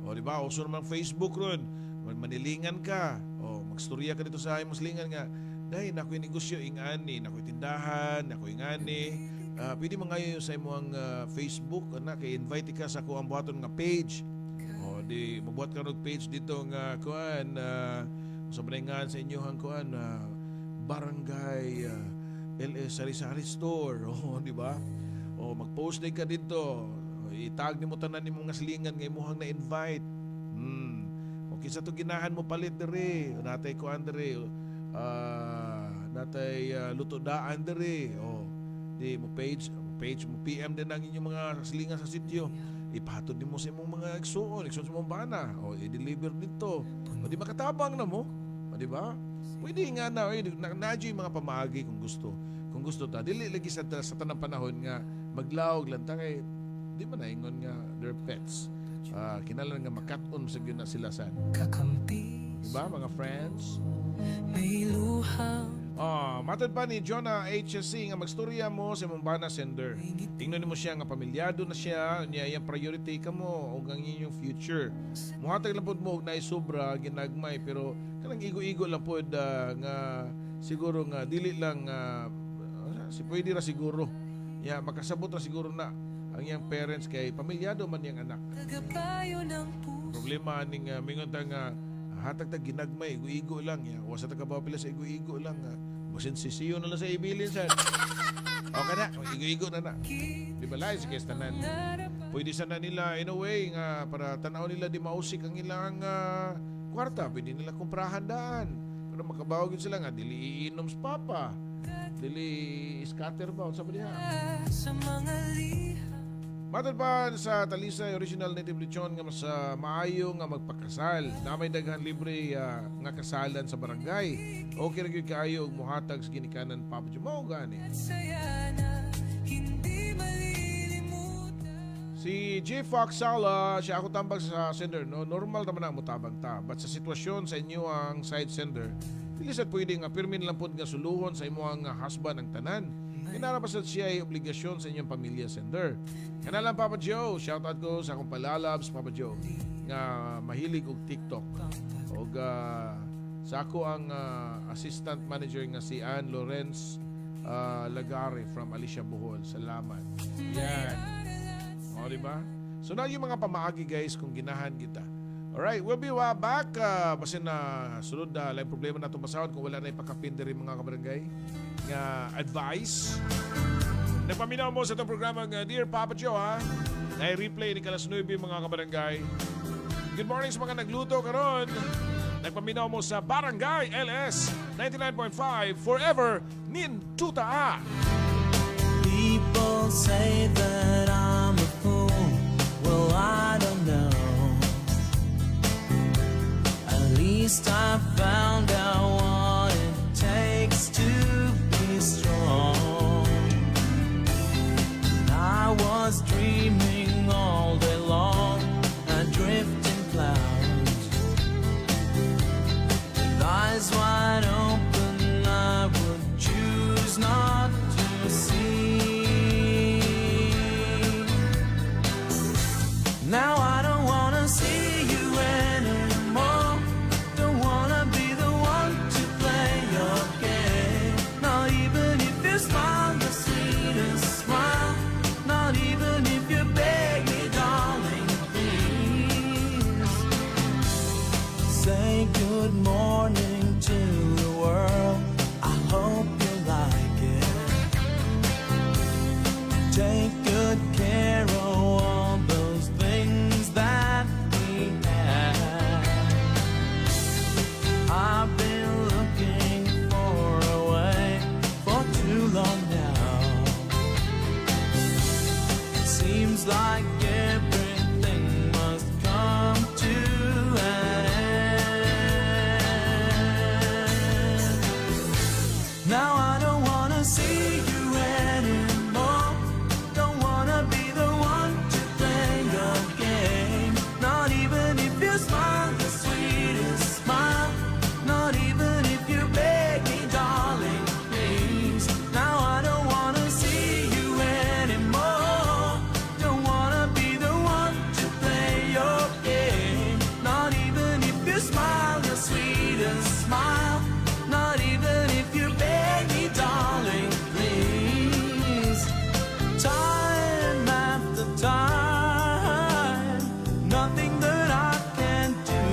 O di ba? Uso naman Facebook ron. Manilingan ka. O magstorya ka dito sa imong silingan nga, dahil nakoy negosyo ingani, nakoy tindahan, nakoy ingani. Pwede mo ngayon sa imong Facebook, kay invite ka sa kuang buhaton nga page. O di mabuhat ka ng page dito nga kuan sa balingan sa inyohang kuan Barangay LS Sari-Sari Store. O di ba? O mag-post din ka dito. Itag ni mo tanan ni mga silingan nga imuhang na-invite. Okay sa to ginahan mo palit dere. Natay ko andre. Natay luto daan dere. O di mo page mo PM din ang inyong mga silingan sa sityo. Ipahatod din mo sa imong mga igsuon sa mong bana. O i-deliver dito. O di makatabang na mo. O di ba? Pwede nga na nadyo yung mga pamaagi kung gusto. Kung gusto ta, dili lagi sa tanang panahon nga maglawag lang ta kay di man naingon nga their pets. Kinalan nga makaton sa gyud na sila san. Diba mga friends? May luha. Matod pa ni Jonah HSC nga magstorya mo sa imong bana sender. Tingnan mo siya nga pamilyado na siya, niya yung priority ka mo o ang inyong future. Muhatag lang pod mo og naay sobra ginagmay pero kanang igo-igo lang pod nga siguro nga dili lang si pwede ra siguro. Makasabot ra siguro na ang iyang parents kay pamilyado man yang anak. Problema ning mingon ta nga hatag ta ginagmay igo-igo lang ya. Wa sa tagabaw pila sa igo-igo lang basin sisiyo na lang sa ibilin sa. Okay na, igo-igo na na. Di ba lai sa kestanan. Pwede sana nila in a way nga para tanaw nila di mausik ang ilang kwarta, pwede nila kumprahan daan. Pero makabaw gyud sila nga dili iinom sa papa. Dili scatter ba sa diha. Matod pa sa Talisay Original Native Lechon nga mas maayo nga magpakasal. Namay daghan libre nga kasalan sa barangay. Okay ra gyud kaayo og muhatag sa ginikanan Papa Jumao gani. Si J. Fox Sala, siya ako tambag sa sender, no? Normal naman ang mutabang ta. But sa sitwasyon sa inyo ang side sender, pilisat pwede nga pirmin lang po nga suluhon sa imo ang husband ang tanan. Inarapasad siya ay obligasyon sa inyong pamilya sender. Kanalang Papa Joe, shoutout ko sa akong palalabs Papa Joe nga mahilig og TikTok. Og sa ako ang assistant manager nga si Ann Lorenz Lagare from Alicia Bohol. Salamat. Yan. O, diba? So na yung mga pamaagi guys kung ginahan kita. Alright, we'll be back. Basin na sunod na lang problema na itong masahod kung wala na ipakapin rin mga kabarangay nga advice. Nagpaminaw mo sa itong programa ng Dear Papa Joe ha. Na-replay ni Kalas 9 mga kabarangay. Good morning sa mga nagluto karon. Nagpaminaw mo sa Barangay LS 99.5 Forever Ninduta. People say that I'm a fool. Well, I don't know. At least I found out what it takes to be strong. I was dreaming all day long, adrift in clouds. With eyes wide open, I would choose not to see. Now I don't wanna see you anymore. Don't wanna be the one to play your game. Not even if you smile the sweetest smile. Not even if you beg me, darling, please. Say good morning to the world. I hope you like it. Take good care of all those things that we have. smile, not even if you beg me, darling, please. Time after time, nothing that I can do.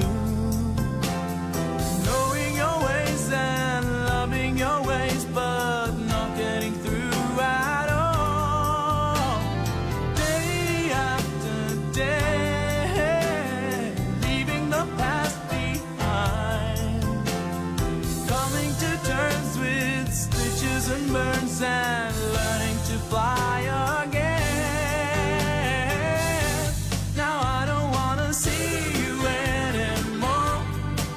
Knowing your ways and loving your ways, but not getting through at all. Day after day, leaving the past behind. Coming to terms with stitches and burns and learning to fly again. Now I don't wanna see you anymore.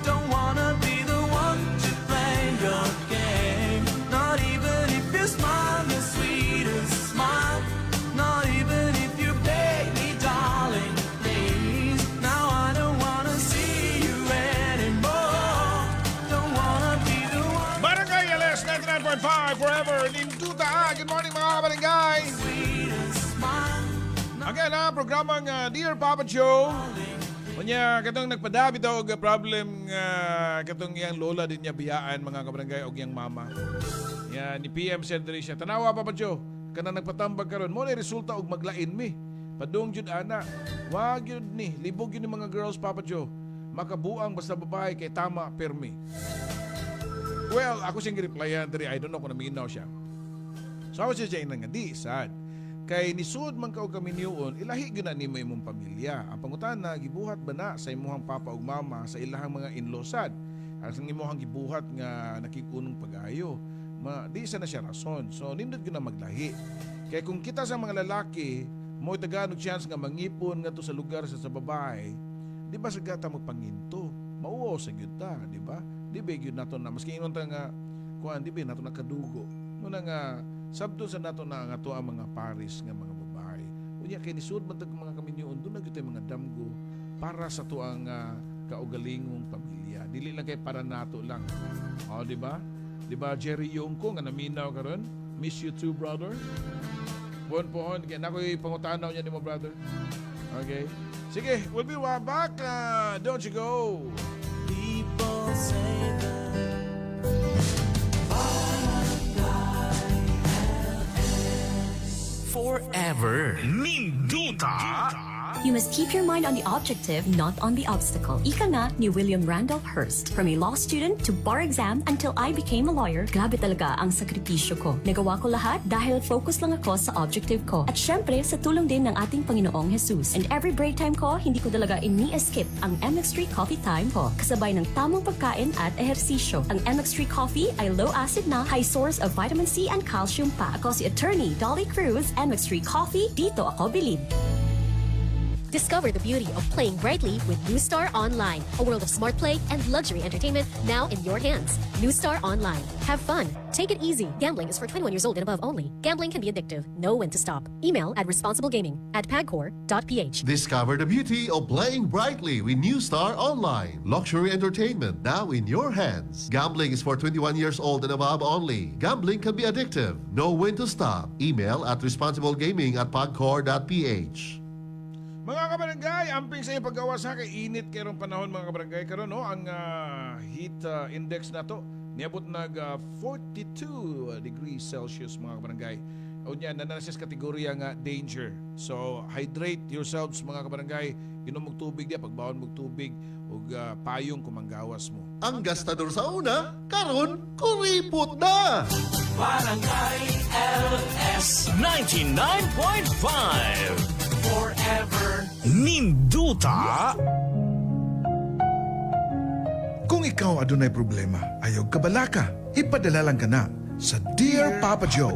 Don't wanna be the one to play your game. Not even if you smile the sweetest smile. Not even if you beg me, darling, please. Now I don't wanna see you anymore. Don't wanna be the one. Barangay LS 99.5 forever. Ninduta. Good morning mga kabarangay. Again programang Dear Papa Joe. Kanya katong nagpadabi daw og problem katong iyang lola din niya biyaan mga kabarangay og iyang mama. Ya ni PM Sendri siya. Tanawa Papa Joe, kana nagpatambag karon mo ni resulta og maglain mi. Padung jud ana. Wa gyud ni libog yun ni mga girls Papa Joe. Makabuang basta babae kay tama permi. Well, ako siyang replyan diri, I don't know kung naminaw siya. So ako siya nga di sad. Kay nisud man ka og kami niyon, ilahi gyud na nimo imong pamilya. Ang pangutana gibuhat ba na sa imong papa ug mama sa ilahang mga in-lawsad? Ang imong gibuhat nga nakikunong pag-ayo. Di sa na siya rason. So nindot gyud na maglahi. Kay kung kita sa mga lalaki, mo taganog chance nga mangipon ngadto sa lugar sa babae, di ba sagata mo panginto? Mauo sa gyud ta, di ba? Di ba gyud nato na maski ingon ta nga kuan di ba nato nakadugo. Muna nga sabto sa nato na nga to ang mga paris nga mga babae. Unya kay nisud man tag mga kaminyoon doon na gyud mga damgo para sa to ang kaugalingong pamilya. Dili lang kay para nato lang. O di ba? Di ba Jerry Yongko nga naminaw karon? Miss you too, brother. Pohon kay nakoy pangutanaw niya nimo, brother. Okay. Sige, we'll be right back. Don't you go. People say that Forever Ninduta. You must keep your mind on the objective, not on the obstacle. Ika nga ni William Randolph Hearst. From a law student to bar exam until I became a lawyer, grabe talaga ang sakripisyo ko. Nagawa ko lahat dahil focus lang ako sa objective ko. At syempre, sa tulong din ng ating Panginoong Jesus. And every break time ko, hindi ko talaga ini-skip ang MX3 coffee time ko. Kasabay ng tamang pagkain at ehersisyo. Ang MX3 coffee ay low acid na, high source of vitamin C and calcium pa. Ako si Attorney Dolly Cruz, MX3 coffee, dito ako bilib. Discover the beauty of playing brightly with New Star Online, a world of smart play and luxury entertainment now in your hands. New Star Online. Have fun. Take it easy. Gambling is for 21 years old and above only. Gambling can be addictive. Know when to stop. Email at responsiblegaming@pagcor.ph. Discover the beauty of playing brightly with New Star Online. Luxury entertainment now in your hands. Gambling is for 21 years old and above only. Gambling can be addictive. Know when to stop. Email at responsiblegaming@pagcor.ph. Mga kabarangay, amping sa iyong paggawa sa kay init kayong panahon mga kabarangay karon no ang heat index nato niabot nag 42 degrees Celsius mga kabarangay. Unya na sa kategorya nga danger. So hydrate yourselves mga kabarangay. Inom og tubig dia pagbaon mog tubig ug payong kumanggawas mo. Ang gastador sa una, karon kuripot na. Barangay LS 99.5 Forever Ninduta. Kung ikaw adunay problema, ayaw kabalaka, ipadala lang ka na sa Dear Papa Joe.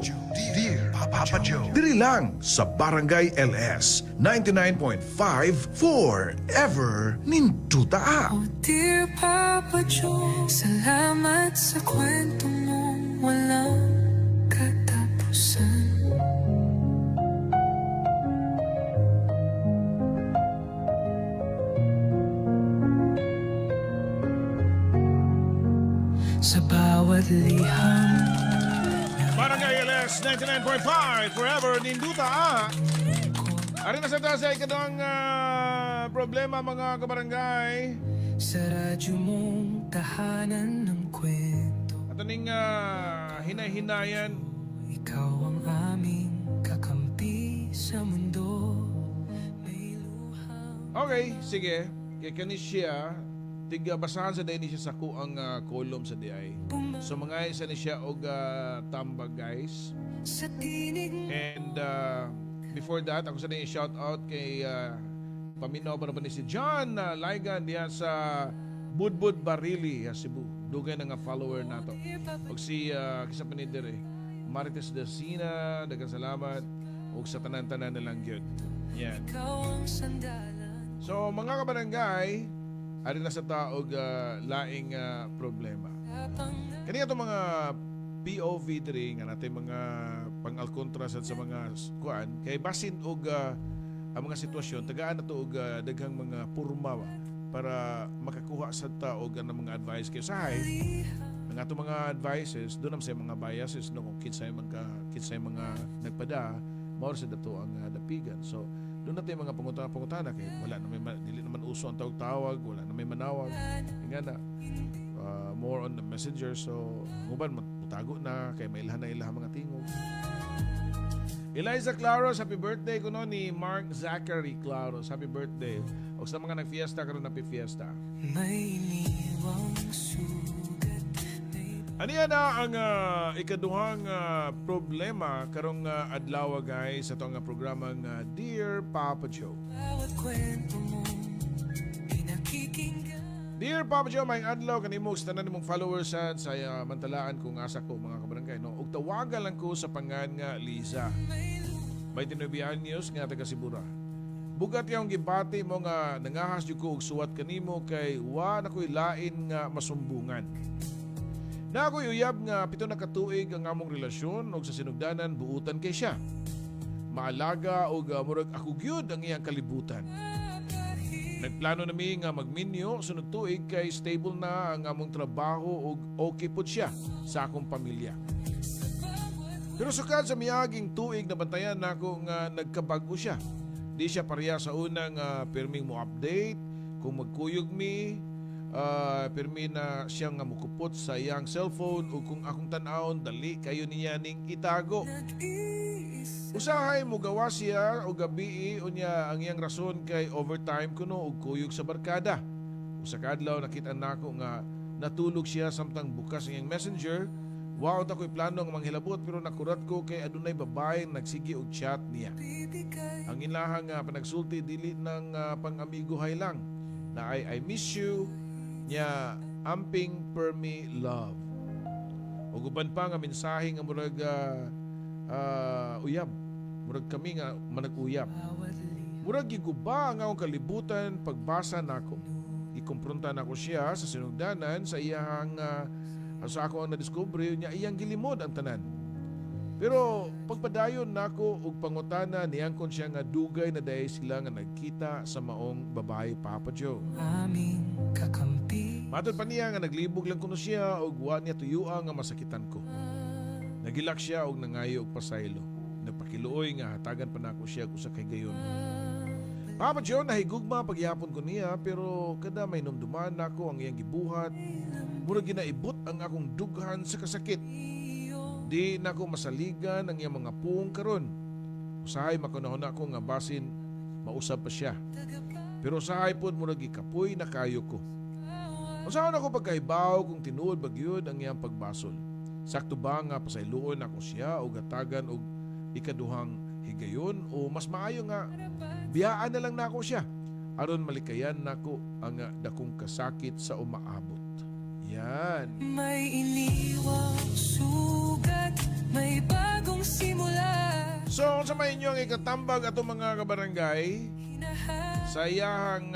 Dear Papa Joe. Diri lang sa Barangay LS 99.5 Forever Ninduta. Oh dear Papa Joe, salamat sa kwento mong walang katapusan. Sa bawat liham Barangay LS 99.5 Forever Ninduta. Ari na sa tasa ikadang problema mga kabarangay. sa radyo mong tahanan ng kahinay-hinayan. Ikaw ang aming kakampi sa mundo. Okay, sige. Kaya kani siya, tiga basahan sa day ni siya sa kuang kolom sa DI. So mga isa ni siya og tambag guys. And before that, ako sa din shout out kay paminaw pa naman ni si John Laigan diya sa Budbud Barili, Cebu. Dugay na nga follower nato. Og si kisa panider Marites Dacina, daghang salamat. Og sa tanan-tanan na lang gyud. Yan. So mga kabarangay, ari na sa taog laing problema. Kani ato mga POV3 nga natin mga pang-alkontra sa mga kuan kay basin og ang mga sitwasyon tagaan na to og daghang mga purma para makakuha sa taog ng mga advice kay sahay ang ato mga advices doon sa mga biases no kung kinsay mga nagpada mao sa dato ang dapigan. So doon natin mga pangutana kay wala na may dili naman uso ang tawag wala na may manawag nga na more on the messenger. So uban matago na kay may ilahan na ilahan mga tingog. Eliza Claros, happy birthday kuno ni Mark Zachary Claros. Happy birthday. O sa mga nagfiesta karon na fiesta. May iniwang sugat. Aniya na ang ikaduhang problema karong adlaw guys sa itong programang Dear Papa Joe. Bawat kwento mo, pinakikinggan. Dear Papa Joe, may adlaw kanimo sa tanan nimong followers sa mantalaan kung asa ko mga kabarangay no. Ug tawagan lang ko sa pangan nga Liza. May tinubian news nga taga Sibura. Bugat yung gibati mo nga nangahas jud ko og suwat kanimo kay wa na koy lain nga masumbungan. Na ako'y uyab nga 7 na katuig ang among relasyon og sa sinugdanan buutan kay siya. Maalaga og murag ako gyud ang iyang kalibutan. Nagplano nami nga magminyo sunod tuig kay stable na ang among trabaho ug okay pud siya sa akong pamilya. Pero sukad sa miyaging tuig na bantayan nako nga nagkabago siya. Di siya pareha sa unang pirming mo update kung magkuyog mi pirmi na siyang nga mukupot sa iyang cellphone ug kung akong tan-awon dali kayo niya ning itago. Usahay mo gawa siya o gabi unya ang iyang rason kay overtime kuno og kuyog sa barkada. Usa ka adlaw nakita nako nga natulog siya samtang bukas ang iyang messenger. Wow, ta ko'y plano nga manghilabot pero nakurat ko kay adunay babae nagsigi og chat niya. Ang ilahang panagsulti dili ng pang-amigohay lang na I miss you nya amping permi love. Ug uban pa nga mensahe nga murag uyab. Murag kami nga manag-uyab. Murag giguba ang akong kalibutan pagbasa nako. Ikompronta nako siya sa sinugdanan sa iyang sa ako ang nadiskubre niya iyang gilimod ang tanan. Pero pagpadayon nako og pangutana niyang kon siya nga dugay na dayon sila nga nagkita sa maong babae Papa Joe. Aming kakampi. Matod pa niya nga naglibog lang kuno siya og wa niya tuyuan nga masakitan ko. Nagilak siya og nangayo og pasaylo. Nagpakiluoy nga hatagan pa nako siya usa kay gayon. Papa Joe, nahigugma pagyapon ko niya pero kada may numduman nako ang iyang gibuhat. Murag ginaibot ang akong dughan sa kasakit. Di nako masaligan ang iyang mga puong karon. Usahay makunahon ako nga basin mausab pa siya. Pero usahay pod murag gikapoy na kayo ko. Usahay ako pagkaibaw kung tinuod bagyod ang iyang pagbasol. Sakto ba nga pasayloon ako siya o gatagan og ikaduhang higayon o mas maayo nga biyaan na lang nako siya aron malikayan nako ang dakong kasakit sa umaabot. Yan. May iniwang sugat, may bagong simula. So sa may inyo ang ikatambag ato mga kabarangay sa iyang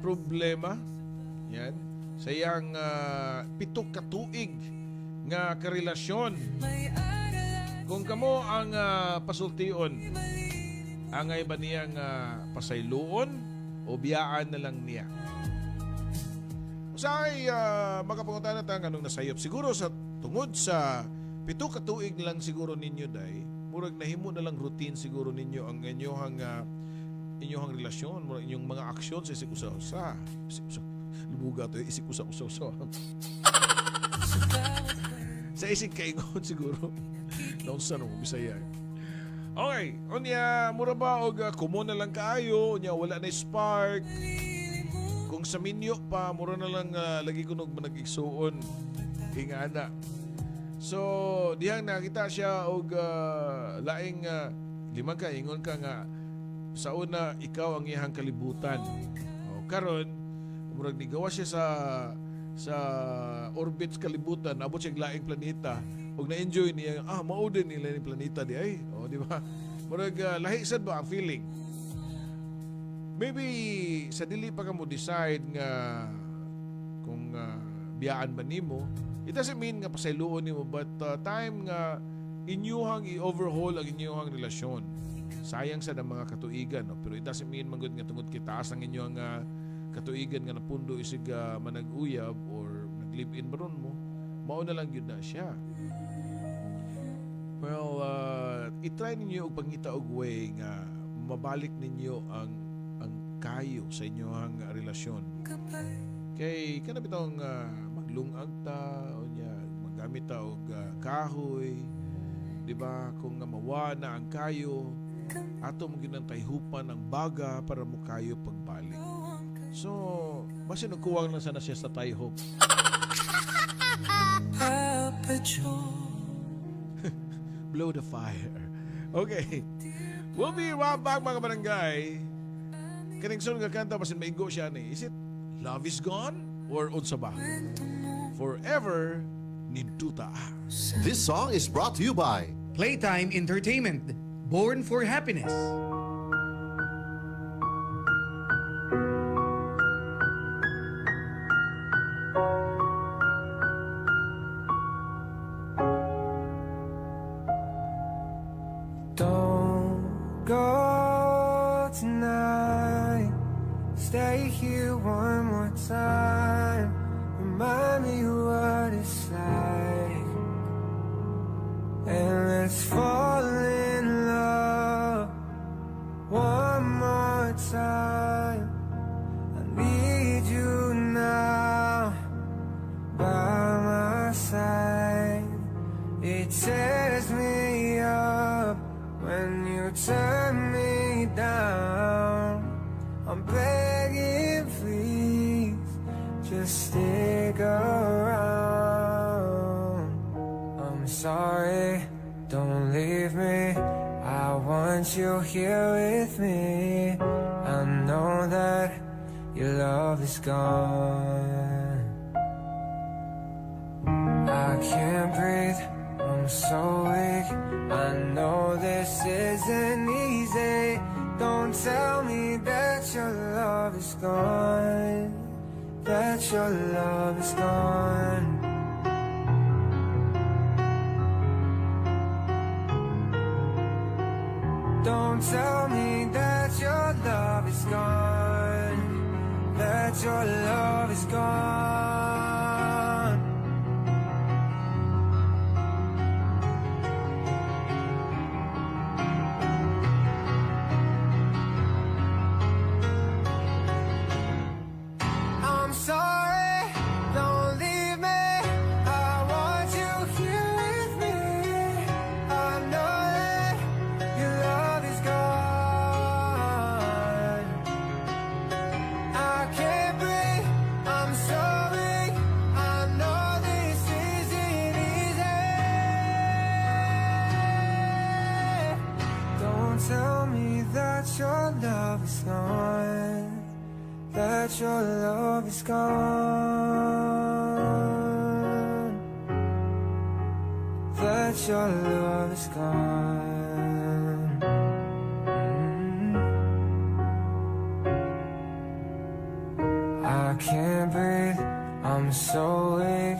problema. Yan. Sa iyang 7 ka tuig nga karelasyon. Kung kamo ang pasultion, angay ba niyang pasayloon o biyaan na lang niya? Usay makapangutan na tang anong nasayop. Siguro sa tungod sa 7 ka tuig lang siguro ninyo day, murag nahimo na lang routine siguro ninyo ang inyong relasyon, murag inyong mga aksyon sa isig-usa-usa. Lubuga to, isig-usa-usa. Sa isig kaingon siguro. Noon sa nung Bisaya. Okay, unya mura ba og kumo na lang kaayo, unya wala na spark. Kung sa minyo pa mura na lang lagi kunog manag-igsuon. Ingana. So, dihang nakita siya og laing limang ka ingon ka nga sa una ikaw ang iyang kalibutan. O karon murag nigawa siya sa orbit kalibutan, abot siya laing planeta. Ug na-enjoy niya, mao din nila ni planeta di ay. O di ba? Murag lahi sad ba ang feeling? Maybe sa dili pa ka mo decide nga kung biyaan ba nimo. It doesn't mean nga pasayloon nimo, but time nga inyuhang i-overhaul ang inyuhang relasyon. Sayang sa ng mga katuigan, no? Pero it doesn't mean manggod nga tungod kitaas ang inyuhang katuigan nga napundo isig manag-uyab or nag-live-in baron mo, mao na lang yun na siya. Well, itry ninyo og pangita og way nga mabalik ninyo ang kayo sa inyong relasyon. Kay kana bitong maglungag ta o nya magamit ta og kahoy, di ba? Kung mawa na ang kayo, ato mo ginantay hupan ang baga para mo kayo pagbalik. So, basta nagkuwang lang sana siya sa tayhop. Blow the fire. Okay. We'll be right back mga barangay. Kaning song nga kanta basin maigo siya ni. Is it Love is Gone or unsa ba? Forever ni Duta. This song is brought to you by Playtime Entertainment. Born for happiness. Don't go tonight. Stay here one more time. Remind me what it's like. And let's fall in love one more time. I need you now by my side. It tears me up when you turn me down. I'm begging, please, just stick around. I'm sorry, don't leave me. I want you here with me. I know that your love is gone. I can't breathe, I'm so weak. I know this isn't easy. Don't tell me that your love is gone. That your love is gone. Don't tell me that your love is gone. That your love is gone. I'm sorry, don't leave me. I want you here with me. I know that your love is gone. I can't breathe, I'm so weak. I know this isn't easy. Don't tell me that your love is gone. That your love is gone. That your love is gone. I can't breathe, I'm so weak.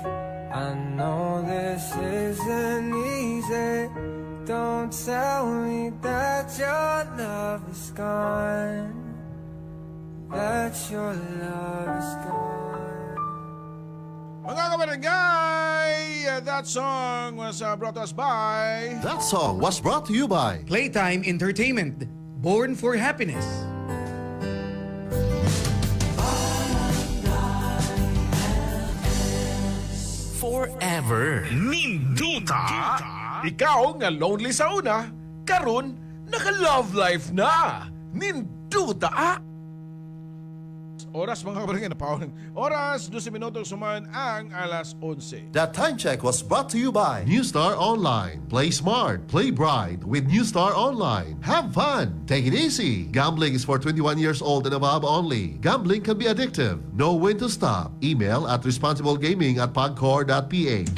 I know this isn't easy. Don't tell me that your love is gone. That your love is gone. Mga kabarangay, that song was brought to us by... That song was brought to you by Playtime Entertainment. Born for happiness. Forever. Ninduta. Ikaw nga lonely sa una, karon naka-love life na. Ninduta. Oras mga kabarangay na paon. Oras, 12 minutos suman ang alas 11. That time check was brought to you by New Star Online. Play smart, play bright with New Star Online. Have fun, take it easy. Gambling is for 21 years old and above only. Gambling can be addictive. Know when to stop. Email at responsiblegaming@pagcor.ph.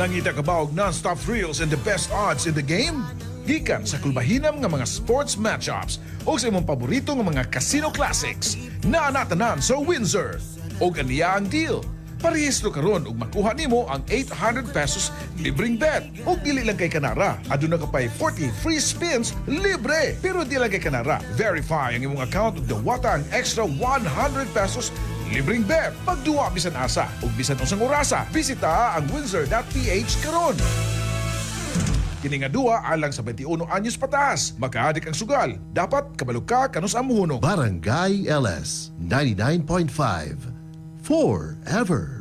Nangita ka ba og non-stop thrills and the best odds in the game? Gikan sa kulbahinam nga mga sports matchups o sa imong paborito nga mga casino classics na natanan sa Windsor. O ganiya ang deal. Parehistro karon ug makuha nimo ang 800 pesos libreng bet. O dili lang kay kanara, aduna ka pay 40 free spins libre. Pero di lang kay kanara, verify ang imong account ug dawata ang extra 100 pesos libreng bet. Pagduwa bisan asa ug bisan unsang orasa, bisita ang windsor.ph karon. Kini nga duwa alang sa 21 anyos pataas. Makaadik ang sugal. Dapat kabalo ka kanus amuhunong. Barangay LS 99.5. Forever.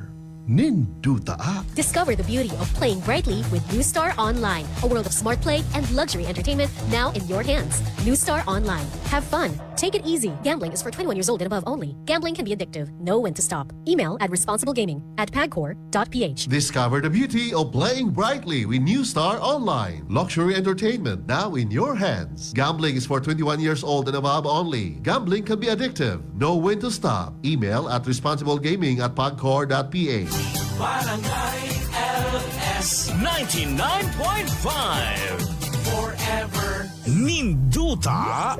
Ninduta. Discover the beauty of playing brightly with New Star Online, a world of smart play and luxury entertainment now in your hands. New Star Online. Have fun. Take it easy. Gambling is for 21 years old and above only. Gambling can be addictive. Know when to stop. Email at responsiblegaming@pagcor.ph. Discover the beauty of playing brightly with New Star Online. Luxury entertainment now in your hands. Gambling is for 21 years old and above only. Gambling can be addictive. Know when to stop. Email at responsiblegaming@pagcor.ph. Barangay LS 99.5. Forever. Ninduta.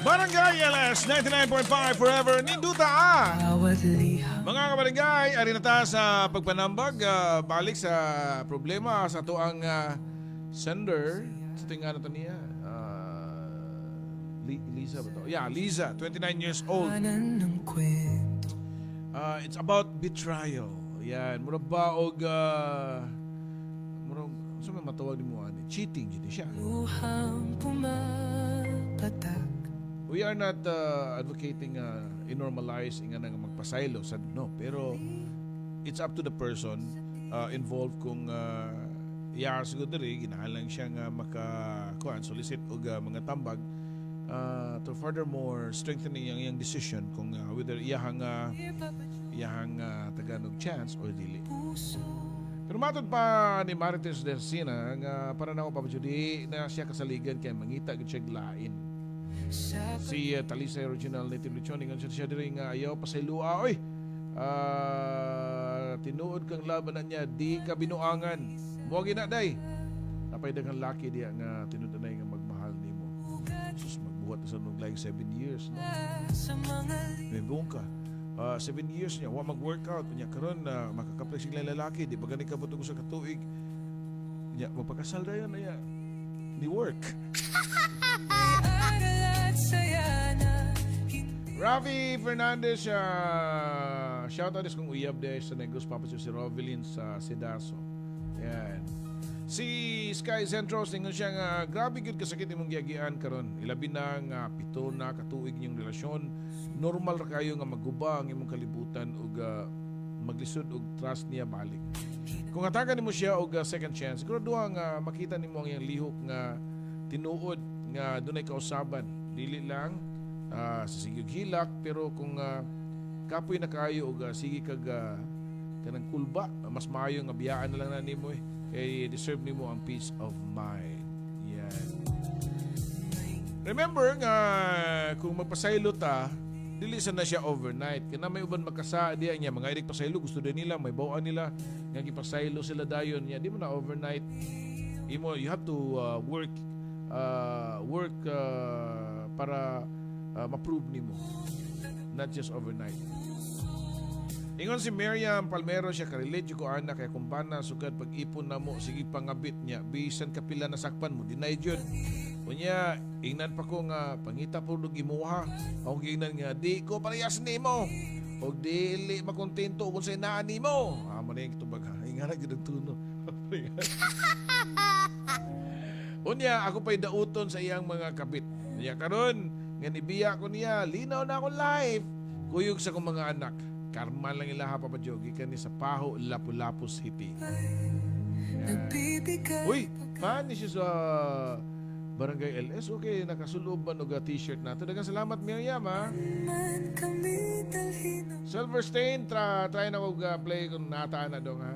Barangay LS 99.5 Forever. Ninduta. Mga kabarangay, ari na ta sa pagpanambag, balik sa problema sa tuang sender. Sa tingnan nato niya. Liza ba to? Yeah, Liza, 29 years old. It's about betrayal. Yan, murag ba og murag sa may matawag ni mo ani, cheating gid siya. We are not advocating i-normalize nga nang magpasaylo sa no, pero it's up to the person involved kung siguro diri ginahalang siya nga solicit og mga tambag to furthermore strengthening yung decision kung whether iyahang Tagalog chance or dili. Pero matod pa ni Marites Dersina nga para na ako papajudi na siya kasaligan kay mangita gid siya lain. Si Talisa Original Native Lechon nga siya diri nga ayaw pasaylua oy. Tinuod kang laban na niya di ka binuangan. Mo gina day. Napay daghang laki diya nga tinuod na nga magmahal nimo. Sus magbuhat sa nung like 7 years no. May buong ka. 7 years niya wa mag-workout niya karon na makakaplag sila lalaki di ba gani ka butog sa katuig. Niya magpakasal dayon niya. Ni work. Ravi Fernandez, shoutout is kung uyab de sa negos papasyo si Rovelyn sa Sedaso. Yan. Si Sky Centros ningon siya nga grabe gyud kasakit imong giagian karon. Ilabi na nga 7 na katuig niyong relasyon. Normal ra kayo nga maguba ang imong kalibutan ug maglisod og trust niya balik. Kung hatagan nimo siya og second chance, siguro duha nga makita nimo ang iyang lihok nga tinuod nga dunay kausaban. Dili lang sa sigig hilak pero kung kapoy na kayo og sige kag kanang kulba, mas maayo nga biyaan na lang na nimo kay deserve nimo ang peace of mind. Yan. Remember nga kung magpasaylo ta, dili sa na siya overnight. Kaya may uban magkasa diya niya mga idik pasaylo gusto din nila, may bawaan nila nga gipasaylo sila dayon niya. Di mo na overnight. You have to work para ma-prove nimo. Not just overnight. Ingon si Miriam Palmero siya karelate ko ana kay kumbana sugad pag-ipon na mo sige pangabit niya bisan kapila na sakpan mo deny jud. Unya ingnan pa ko nga pangita po og imuha. Ako ingnan nga di ko parehas nimo. Og dili makontento kung say naa nimo. Amo na yung tubag ha. Ingana gid tuno. Unya ako pa'y dauton sa iyang mga kabit. Niya karon nga nibiya ko niya, linaw na ako live. Kuyog sa kong mga anak. Karma lang ilaha Papa Joe, gikan ni sa Paho, Lapu-Lapu City. Uy, fan ni siya sa Barangay LS. Okay, nakasulob ba ng t-shirt nato? Dagang salamat Miriam, ha? Silver Stain, try na ko play kung nataan na dong, ha?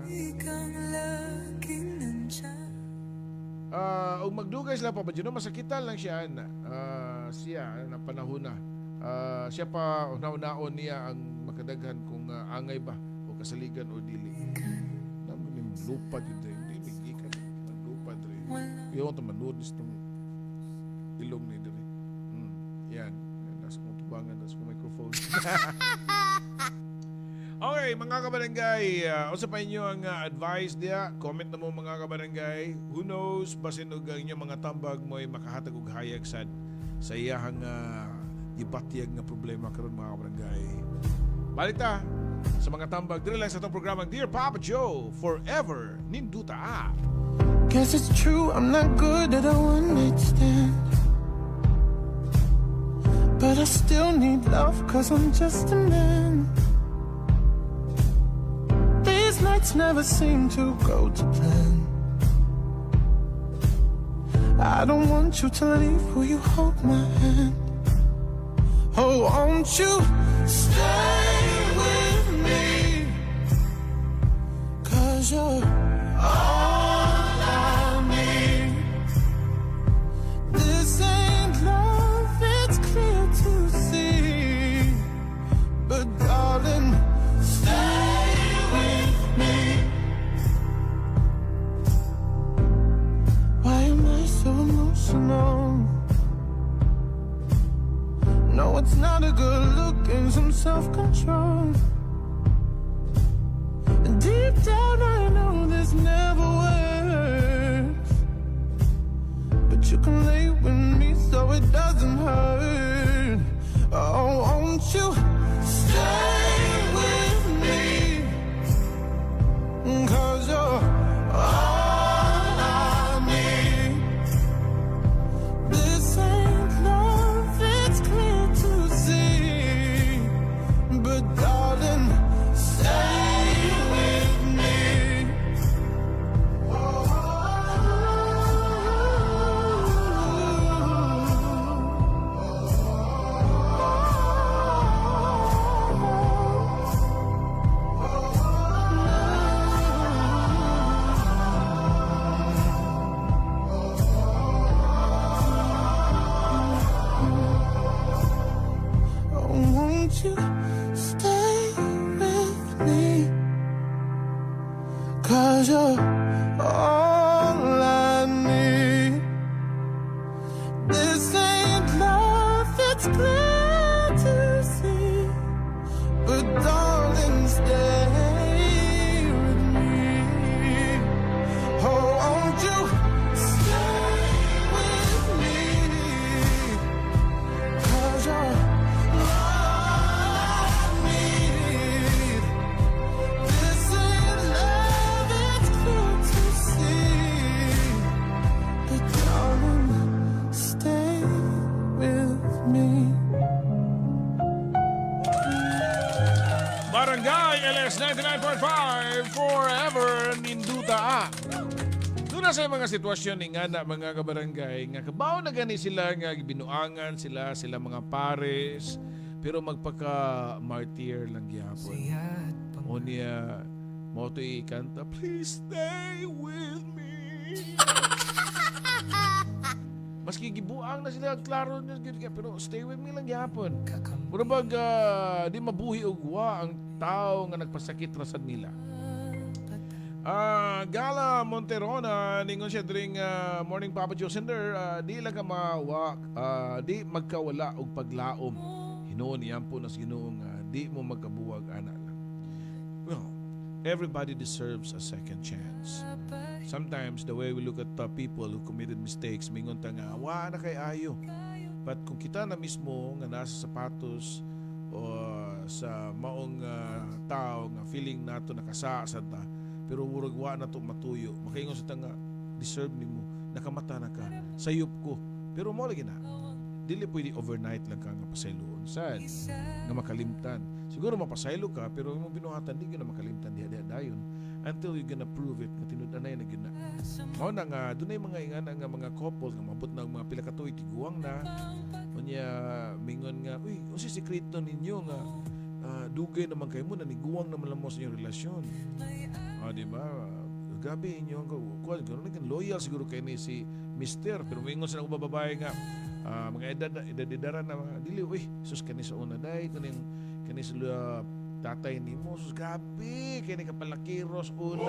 Ug magdugay sila Papa Joe, masakitan lang siya na. Siya na panahon na. Siya pa unaon niya ang makadaghan kung angay ba o kasaligan o dili. Naman yung lupad yun din. Hindi gikan ang lupad rin. Yung ito manood nitong ilong ni diri. Yan. Nasa kong tubangan, nasa kong microphone. Okay, mga kabarangay, usa pa inyo ang advice diya. Comment na mo mga kabarangay. Who knows, basin og ang inyong mga tambag mo ay makahatag og hayag sa iyahang gibatyag nga problema karon mga kabarangay. Balita sa mga tambag diri lang sa itong programang Dear Papa Joe, Forever Ninduta. Guess it's true, I'm not good at a one-night stand. But I still need love, cause I'm just a man. These nights never seem to go to plan. I don't want you to leave, will you hold my hand? Oh, won't you stay with me? Cause you're all I need. This ain't love, it's clear to see. But darling, stay with me. Why am I so emotional? No, it's not a good look and some self-control. Deep down I know this never works, but you can lay with me so it doesn't hurt. Oh, won't you stay with me? Cause you're all I need. This ain't love, it's clear to see. But darling, stay with me. Oh, won't you stay with me? Cause you're all I need. This ain't love, it's clear to see. But darling, stay with me. Oh, won't you stay with me? Cause you're all I need. This ain't love, it's clear to see. But darling, stay with me. Barangay LS 99.5 Forever Ninduta. Doon na sa mga sitwasyon ni nga na mga kabarangay nga kabaw na gani sila nga binuangan sila mga pares pero magpaka-martyr lang gyapon. O niya mo to ikanta, please stay with me. Maski gibuang na sila, klaro na pero stay with me lang gyapon. Mura bag di mabuhi og wa ang tao nga nagpasakit ra sad nila. Gala Monterona ningon siya during morning Papa Joe Sender, di lang ka di magkawala og paglaom. Hinuon niyan po nas Ginoong di mo magkabuwag ana lang. Well, everybody deserves a second chance. Sometimes the way we look at people who committed mistakes, mingon ta nga wa na kay ayo. But kung kita na mismo nga nasa sapatos o sa maong tao nga feeling nato nakasasad ta, pero murag wa na to matuyo, makaingon sa tanga deserve nimo, nakamata na ka, sayop ko. Pero mo lagi na, dili pwede overnight lang ka nga pasayloon sad nga makalimtan. Siguro mapasaylo ka pero imong binuhatan di gyud na makalimtan diha dayon until you gonna prove it nga tinud-anay na gyud na. Mao na nga dunay mga ingana nga mga couple nga mabot na mga pila ka tuig tiguang na unya mingon nga uy unsa sikreto ninyo nga dugay naman kayo mo naniguang naman lang mo sa inyong relasyon. Di ba? Gabi inyo ang kuwan gano'n loyal siguro kay ni si Mister pero mingon sa nang bababae nga mga edad-edaran na mga dili uy sus kani sa una day kani sa tatay nimo sus gabi kani kapalakiros una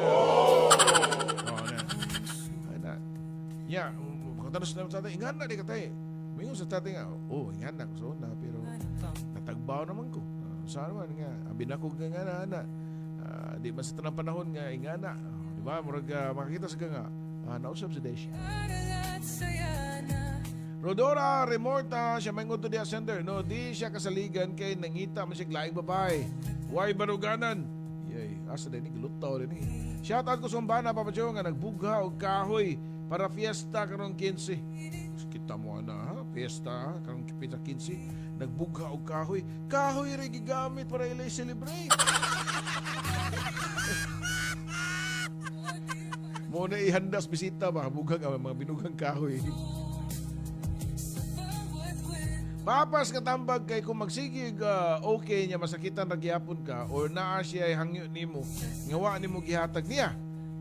na ya makatanos na tatay ingana di katay mingon sa tatay nga ingana ko sa una pero natagbaw naman ko saan man nga abin ako nga ana di man sa tanang panahon nga ingana di ba murag makakita sa nga nausap sa Desh Rodora Remorta, siya may nguto diya sender. No, di siya kasaligan kay nangita mo siya laing babae. Why baruganan? Yay, asa din ni glutaw din ni. Shout out ko sa bana Papa Joe nga nagbugha og kahoy para fiesta karong 15. Kita mo na ha, fiesta karong 15. Nagbugha og kahoy. Kahoy ra gigamit para ilay celebrate. Mo na ihandas bisita ba bughag ang mga binugang kahoy. Papas nga tambag kay kung magsigig okay niya masakitan ra gyapon ka or naa siya hangyo nimo ngawa nimo gihatag niya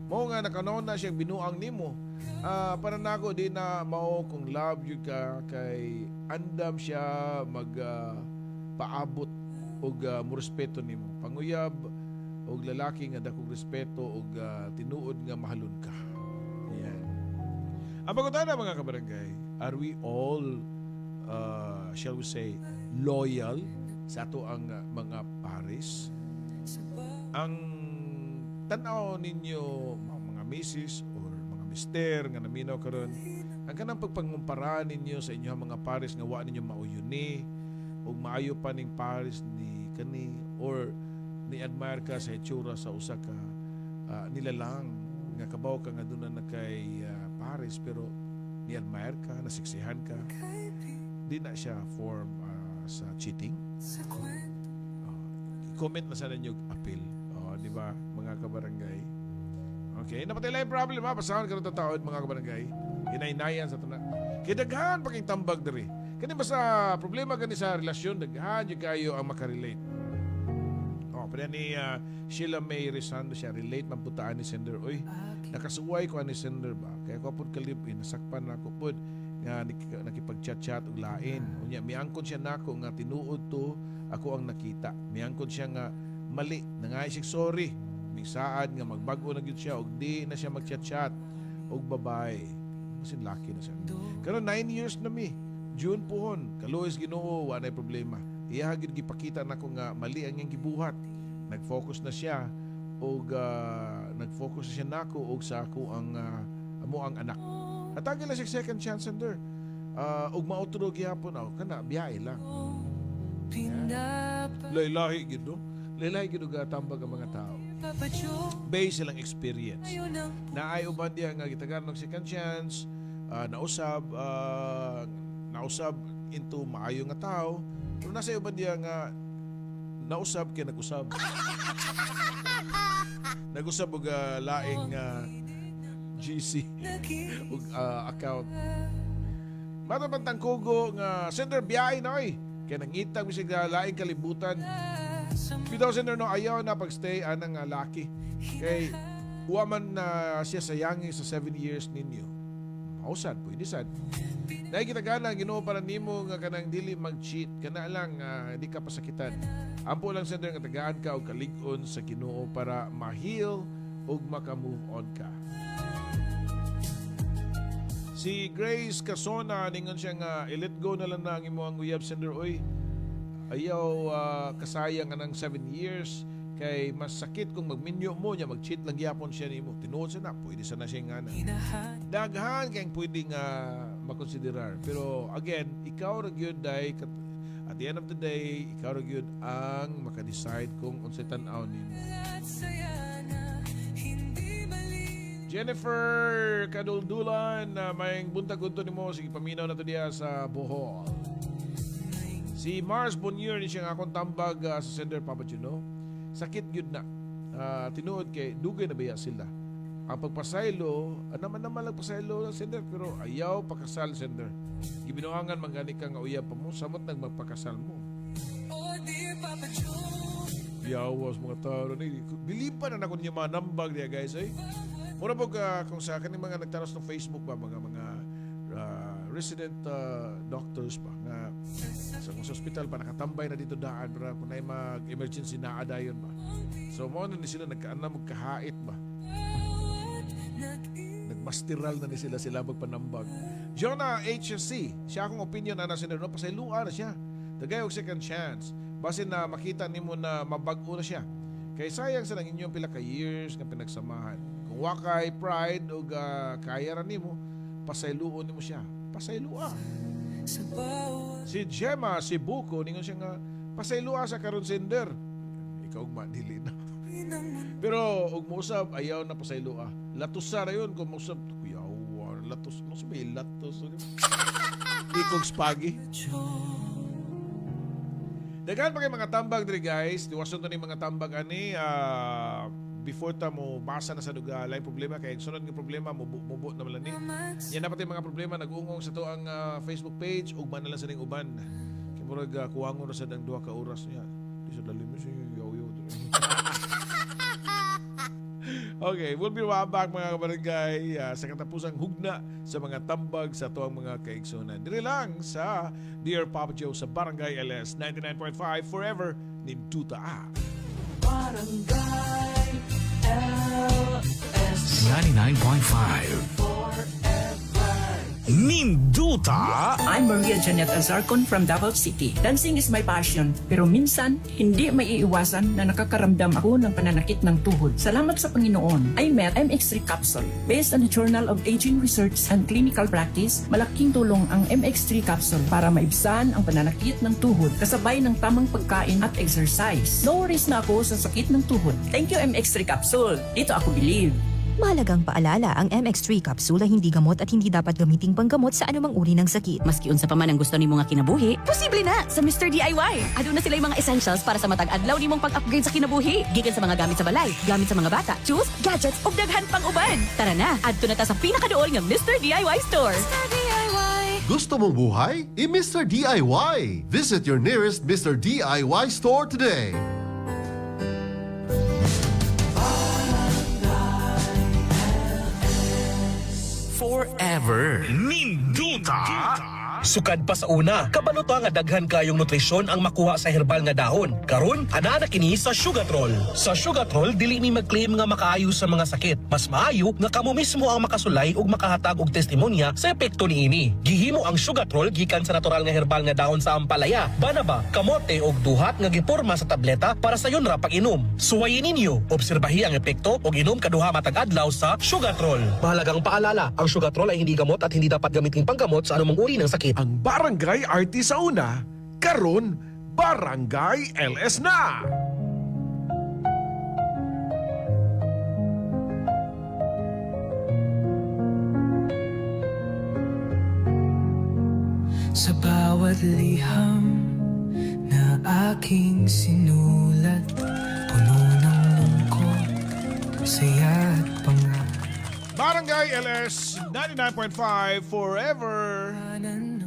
mao nga nakanaon na siya binuang nimo para nako di na mao kung love you ka kay andam siya mag paabot og morespeto nimo panguyab og lalaki nga dakong respeto og tinuod nga mahalon ka. Ayan. Ang pagkutana mga kabarangay, are we all shall we say, loyal sa ato ang mga pares? Ang tanaw ninyo, mga misis or mga mister nga naminaw karon, ang kanang pagpangumpara ninyo sa inyong mga pares nga wa ninyo mauyuni o maayo pa ning pares ni kani or ni-admire ka sa itsura sa usa ka nilalang nga kabaw ka nga doon na kay pares pero ni-admire ka, nasiksihan ka di na siya form sa cheating. Comment na sana nyo appeal. Di ba, mga kabarangay? Okay, napatay lang yung problem ha. Pasahan ka rin tataod, mga kabarangay. Hinay-nayan sa tuna. Kaya daghan pa kayong tambag dari. Kaya ba sa problema gani sa relasyon, daghan yung kayo ang makarelate. Pero ni Sheila May Rizando siya, relate man putaan ni Sender. Uy, nakasuway ko ni Sender ba? Kaya ko po kalib, nasakpan na ko po nga nakipag-chat-chat og lain. Unya miangkon siya nako nga tinuod to ako ang nakita. Miangkon siya nga mali, nangay siya sorry. Misaad nga magbag-o na gyud siya og di na siya mag-chat-chat og babae. Kasi laki na siya. Karon 9 years na mi. June pohon, kaluoy Ginoo wa nay problema. Iya gyud gipakita nako nga mali ang iyang gibuhat. Nag-focus na siya og nag-focus siya nako og sa ako ang amo ang anak. Hatagi lang siya second chance under. Og mautro gyapon kana biyahe lang. Laylahi gid no. Laylahi gid og tambag ang mga tao. Based silang experience. Naay uban diya nga gitagan ng second chance, nausab into maayo nga tao. Pero nasa uban diya nga nausab kay nag-usab. Nag-usab og laing GC ug account. Matapantang kugo nga sender biyahe na oy. Kaya nangitag mi siya laing kalibutan. Bitaw sender no ayaw na pagstay anang laki. Kay huwaman na siya sayangi sa 7 years ninyo. Mausad, pwede sad. Dahil kita gana, Ginoo para nimo nga kanang dili mag-cheat. Kana lang, di ka pasakitan. Ampo lang sender nga tagaan ka o kalig-on sa Ginoo para ma-heal o maka-move on ka. Si Grace Casona, ningon siya nga, i-let go na lang na ang imo ang uyab sender. Oy, ayaw kasayang nga ng 7 years. Kay mas sakit kung magminyo mo niya, mag-cheat lang yapon siya nimo. Tinuod siya na, pwede sana siya nga na. Daghan kayong pwedeng makonsiderar. Pero again, ikaw ragyod day, at the end of the day, ikaw ragyod ang makadecide kung unsay tan-aw nimo. Jennifer Kaduldulan, may buntag unto nimo, sige paminaw na to diya sa Bohol. Si Mars Bonnier ni siya nga akong tambag sa sender, Papa Juno. Sakit yun na. Tinuod kay dugay na baya sila. Ang pagpasaylo, naman nagpasaylo ng sender, pero ayaw pakasal sender. Gibinuangan mangani ka nga uyab pa mo, samot nang magpakasal mo. Yawas mga tao ni. Bilipan na ako niya mga nambag niya guys eh. Mura po kung sa akin mga nagtanos ng Facebook ba, mga resident doctors pa nga sa kung sa hospital pa nakatambay na dito daan para kung na mag-emergency na adayon ba. So mo na ni sila nagkaana magkahait ba. Nagmastiral na ni sila magpanambag. Jonah HSC, siya akong opinion na nasa no, pasayluan na siya. Tagay og second chance. Basin na makita nimo na mabag-o na siya. Kay sayang sa nang inyong pila ka years nga pinagsamahan. Kung wakay pride o kaya ra nimo, pasayluon nimo siya. Pasaylua. Si Gemma, si Buko, ningon siya nga, pasaylua sa karon sender. Ikaw madili na. Pero ug mousab ayaw na pasaylua. Latusa ra yun kung mousab kuyaw, latos, no sabi latos. Ikog spagi. Daghan pa kay mga tambag diri guys. Diwason to ni mga tambag ani before ta mo basa na sa duga lain problema kay sunod nga problema mubo na man ni. Yan dapat yung mga problema nag-ungong sa to ang Facebook page ug man na lang sa ning uban. Kay murag kuwangon ra sa dang 2 ka oras niya. Di sa dalim si yaw-yaw. Okay, we'll be right back mga kabarangay sa katapusang hugna sa mga tambag sa tuwang mga kaigsunan. Diri lang sa Dear Papa Joe sa Barangay LS 99.5 Forever Ninduta. Barangay LS 99.5 Ninduta. I'm Maria Janet Azarcon from Davao City. Dancing is my passion, pero minsan, hindi maiiwasan na nakakaramdam ako ng pananakit ng tuhod. Salamat sa Panginoon, I met MX3 Capsule. Based on the Journal of Aging Research and Clinical Practice, malaking tulong ang MX3 Capsule para maibsan ang pananakit ng tuhod kasabay ng tamang pagkain at exercise. No worries na ako sa sakit ng tuhod. Thank you MX3 Capsule. Dito ako believe. Mahalagang paalala, ang MX3 capsule ay hindi gamot at hindi dapat gamiting panggamot sa anumang uri ng sakit. Maski unsa pa man ang gusto nimo nga kinabuhi, posible na sa Mr. DIY. Aduna sila mga essentials para sa matag adlaw nimong pag-upgrade sa kinabuhi. Gikan sa mga gamit sa balay, gamit sa mga bata, tools, gadgets ug daghan pang uban. Tara na, adto na ta sa pinakaduol nga Mr. DIY store. Mr. DIY. Gusto mong buhay? I-Mr. DIY! Visit your nearest Mr. DIY store today. Forever Ninduta. Sukad pa sa una, kabalo to nga daghan kayong nutrisyon ang makuha sa herbal nga dahon. Karon, ana na kini sa Sugatrol. Sa Sugatrol, dili mi mag-claim nga makaayo sa mga sakit. Mas maayo nga kamo mismo ang makasulay ug makahatag og testimonya sa epekto niini. Gihimo ang Sugatrol gikan sa natural nga herbal nga dahon sa ampalaya, banaba, kamote ug duhat nga giporma sa tableta para sa yon ra pag-inom. Suwayin ninyo, obserbahi ang epekto ug inom kaduha matag adlaw sa Sugatrol. Mahalagang paalala, ang Sugatrol ay hindi gamot at hindi dapat gamitin panggamot sa anumang uri ng sakit. Ang Barangay RT sa una, karon Barangay LS na! Sa bawat liham na aking sinulat, puno ng lungkot, saya at pangarap. Barangay LS 99.5 Forever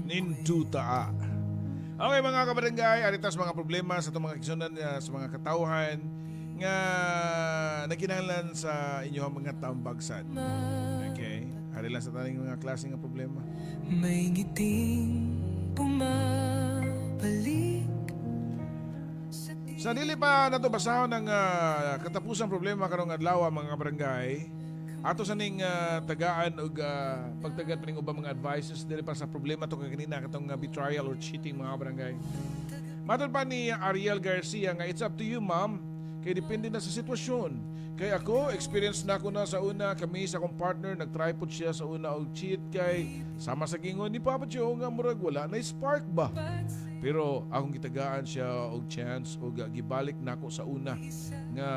Ninduta. Okay mga kabarangay, aritas mga problema sa itong mga kisunan sa mga katauhan nga nagkinahanglan sa inyong mga tambagsan. Okay? Ari lang sa taning mga klase nga problema. May ngiting bumabalik. Sa dili pa nato basahon ng katapusang problema karong adlaw mga kabarangay. Ato sa ning tagaan og pagtagat pa ning ubang mga advices dili pa sa problema to kanina katong betrayal or cheating mga barangay. Matod pa ni Ariel Garcia nga it's up to you ma'am kay depende na sa sitwasyon. Kay ako experience na ko na sa una kami sa akong partner nag-tripod siya sa una og cheat kay sama sa gingon ni Papa Joe nga murag wala na spark ba. Pero akong gitagaan siya og chance og gibalik nako sa una nga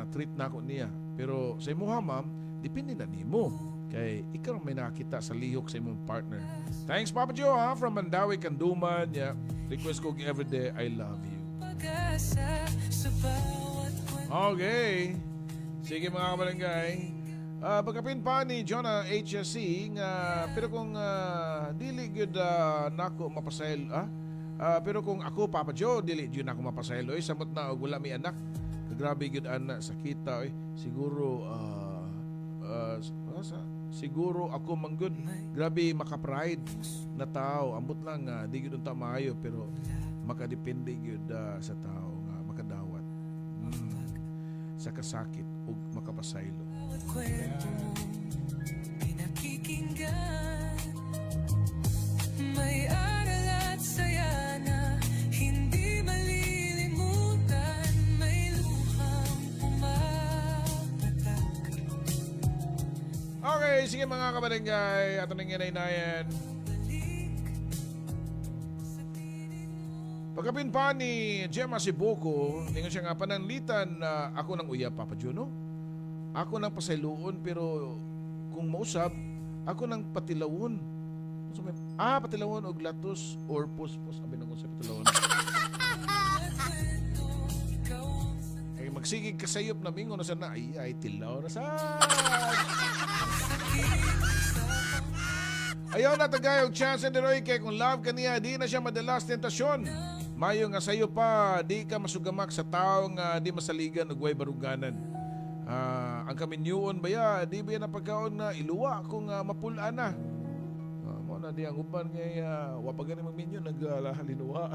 treat nako niya. Pero sa imuha ma'am depende na nimo. Kay ikaw may nakita sa lihok sa imong partner. Thanks Papa Joe ha, from Mandawi, Kanduman. Yeah. Request ko everyday, I love you. Okay. Sige mga kabarangay. Pagkapin pa ni Jonah HSC nga pero kung dili gyud nako mapasaylo pero kung ako Papa Joe dili gyud nako mapasaylo samot na og wala mi anak. Grabe gyud ana sakita siguro siguro ako manggod grabe maka-pride na tao ambot lang di gyud unta maayo pero makadepende gyud sa tao nga makadawat sa kasakit ug makapasaylo. Kwento mo, pinakikinggan. May aral at saya na hindi malilimutan. May luhang pumapatak. Okay, sige mga kabarangay, ato nang yanay-nayan. Pagkapin pa ni Gemma Sibuko, ningon siya nga pananlitan na ako ng uyab, Papa Juno. Ako nang pasayloon pero kung mausab, ako nang patilawon. Patilawon og latos or puspos. Abi nang usab patilawon. Ay magsigig kasayop na mingon na sana ay tilaw na sa. Ayaw na tagay og chance and Roy kay kung love kaniya di na siya madalas tentasyon. Mayo nga sayo pa di ka masugamak sa tao nga di masaligan og way baruganan. Ang kaminyuon ba ya? Di ba yan ang pagkaon na iluwa kung mapulaan na? Mo na di ang uban ngay wapagan ng minyo naghalinuwa.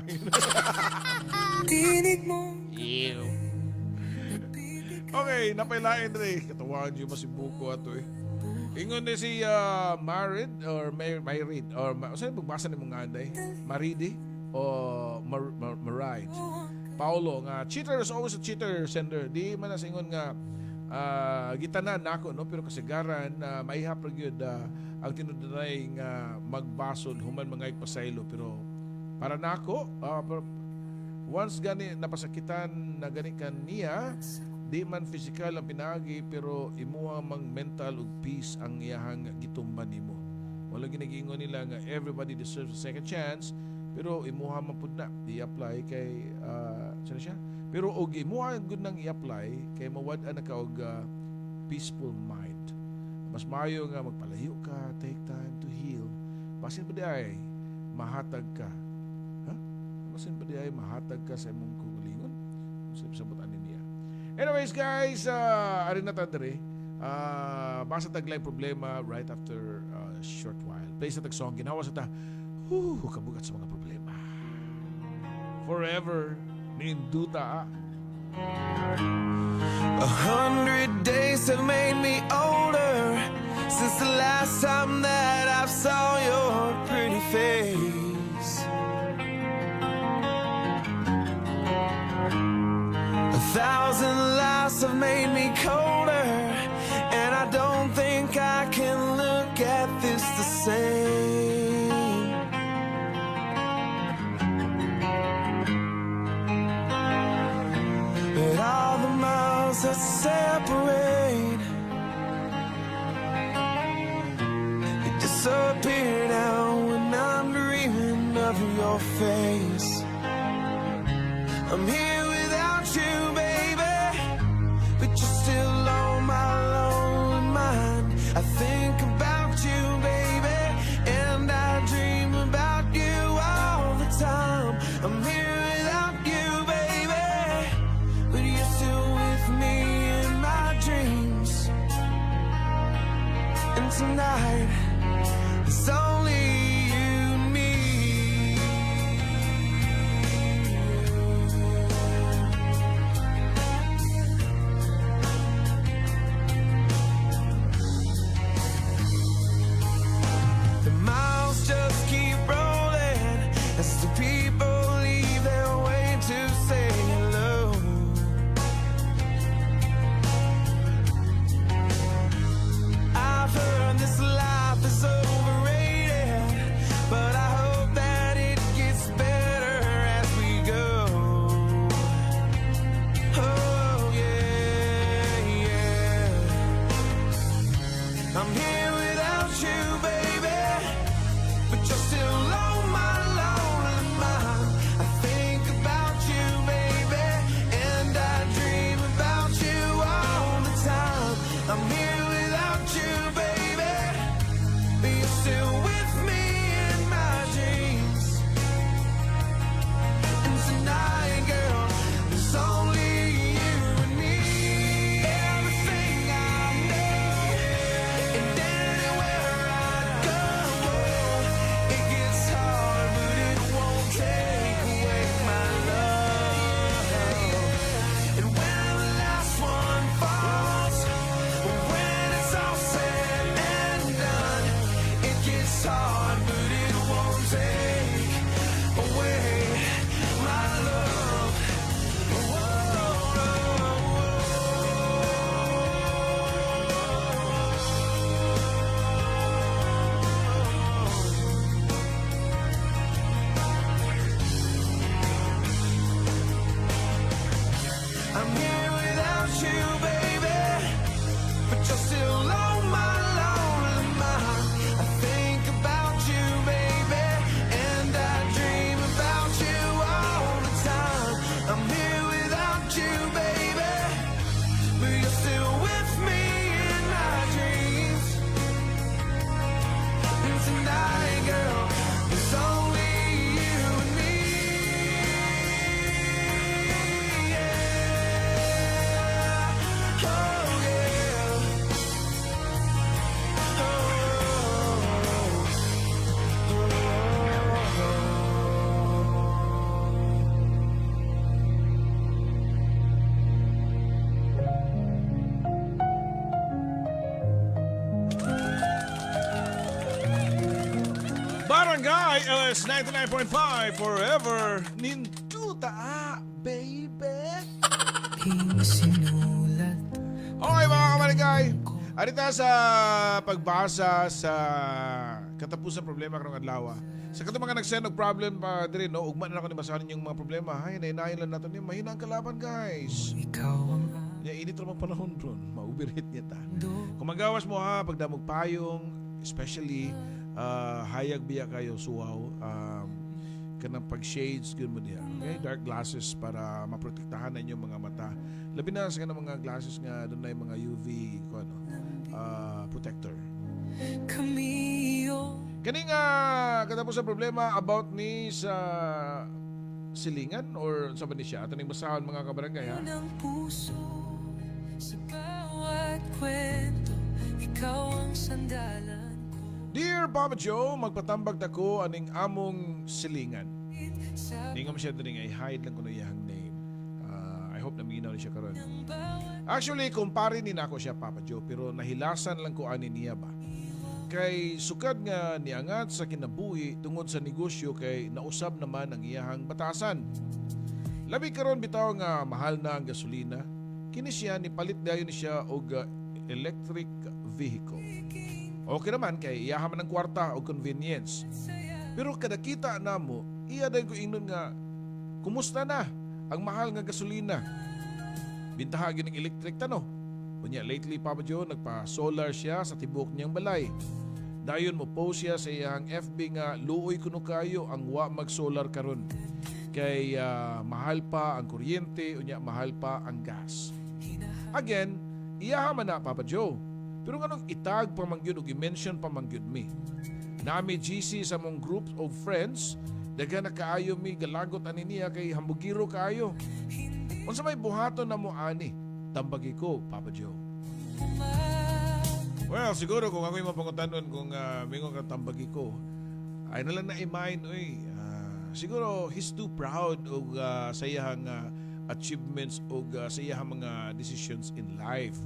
Tinig mo. Ew. Okay, napailain rin. Katawaan nyo masibuko ato eh. Ingon na si married or married or saan magbasa ni mong anday? Maridi o married? Paulo nga cheater is always a cheater sender. Di man na sa ingon nga gitanan nako no pero kasagaran maihap ra gyud ang tinudunay nga magbasod human mga pasaylo pero para nako once gani napasakitan na gani kaniya di man physical ang pinagi pero imuha mang mental ug peace ang iyahang gitumban nimo. Wala ginagingon nila nga everybody deserves a second chance pero imuha man pud na i-apply kay sana siya. Pero og imuha gud nang i-apply kay mawad-an ka og peaceful mind. Mas maayo nga magpalayo ka, take time to heal. Basin pa di ay mahatag ka. Ha? Basin pa di ay mahatag ka sa imong kugulingon. Sabot ani niya. Anyways guys, ari na ta dere. Basa taglay problema right after a short while. Play sa tag song ginawa sa ta. Kabugat sa mga problema. Forever. Ninduta. 100 days have made me older since the last time that I saw your pretty face. 1,000 lives have made me colder, and I don't think I can look at this the same. But all the miles that separate, they disappear now when I'm dreaming of your face. I'm here without you, baby, but you're still on my lonely mind. I think about you, baby, and I dream about you all the time. I'm here without you, baby, but you're still with me in my dreams. And tonight, it's only you and me. The miles just keep rolling as the people leave their way to say hello. I've heard this life is tonight, girl, there's only you and me. Everything I know, and anywhere I go, it gets hard, but it won't take away my love. And when the last one falls, when it's all said and done, it gets hard, but it won't take away my love. I'm here without you, baby, but you're still on my lonely mind. I think about you, baby, and I dream about you all the time. I'm here without you, baby, but you're still with me in my dreams. And tonight, girl, it's only you and me. Yeah. Oh, yeah. Barangay LS 99.5 Forever Ninduta, baby. Okay mga kabarangay, arita sa pagbasa sa katapusan problema karong adlaw. Sa katong mga nag-send og problem pa diri no, ugma na ako ni basahan yung mga problema. Hay nainahin lang nato ni mahina ang kalaban guys. Ya init ra man panahon ron, maubirit niya ta. Kung magawas mo ha pagdamog payong, especially hayag biya kayo suwaw, kanang pag-shades gyud mo diha. Okay, dark glasses para maprotektahan na inyong mga mata. Labi na sa kanang mga glasses nga doon na mga UV ko ano, protector. Kaning katapos sa problema about ni sa silingan or sa ba ni siya? Ato ning basahon mga kabarangay ha. Sa bawat kwento, ikaw ang sandalan. Dear Papa Joe, magpatambag tako aning among silingan. Ningom siya din ay hide lang ko na iyang name. I hope na minaw ni siya karon. Actually, kumpare ni nako siya Papa Joe, pero nahilasan lang ko ani niya ba. Kay sukad nga niangat sa kinabuhi tungod sa negosyo kay nausab naman ang iyahang batasan. Labi karon bitaw nga mahal na ang gasolina. Kini siya ni palit dayon ni siya og electric vehicle. Okay naman kay iyaha man ang kwarta o convenience. Pero kada kita namo, iya dayon ko ingnon nga kumusta na ang mahal nga gasolina. Bintaha gyud ng electric tano. Unya lately Papa Joe nagpa-solar siya sa tibok niyang balay. Dayon mo post siya sa iyang FB nga luoy kuno kayo ang wa mag-solar karon. Kay mahal pa ang kuryente, unya mahal pa ang gas. Again, iyaha man na Papa Joe. Pero nganong itag pa man gyud ug i-mention pa man gyud mi. Nami GC sa mong group of friends, daga na kaayo mi galagot ani niya kay hambugiro kaayo. Unsa may buhaton na mo ani? Tambagi ko, Papa Joe. Well, siguro kung ako yung mapangutanon kung mingon ka tambagi ko, ay na lang na i-mind, siguro he's too proud og sa iyang achievements og sa iyang mga decisions in life.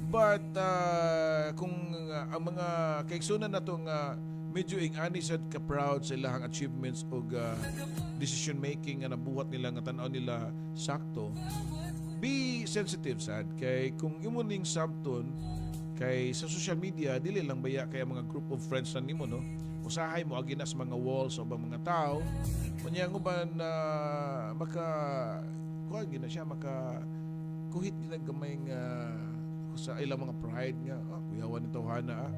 But kung ang mga kaigsunan na itong medyo ingani sad ka proud sa ilang achievements og decision making nga nabuhat nila nga tan-aw nila sakto, be sensitive sad kay kung imo ning sabton kay sa social media dili lang baya kay mga group of friends na nimo no, usahay mo agi na sa mga walls o mga tao unya nguban na maka kuha gina siya maka kuhit gina gamay nga sa ilang mga pride nga kuyawan ni tawhana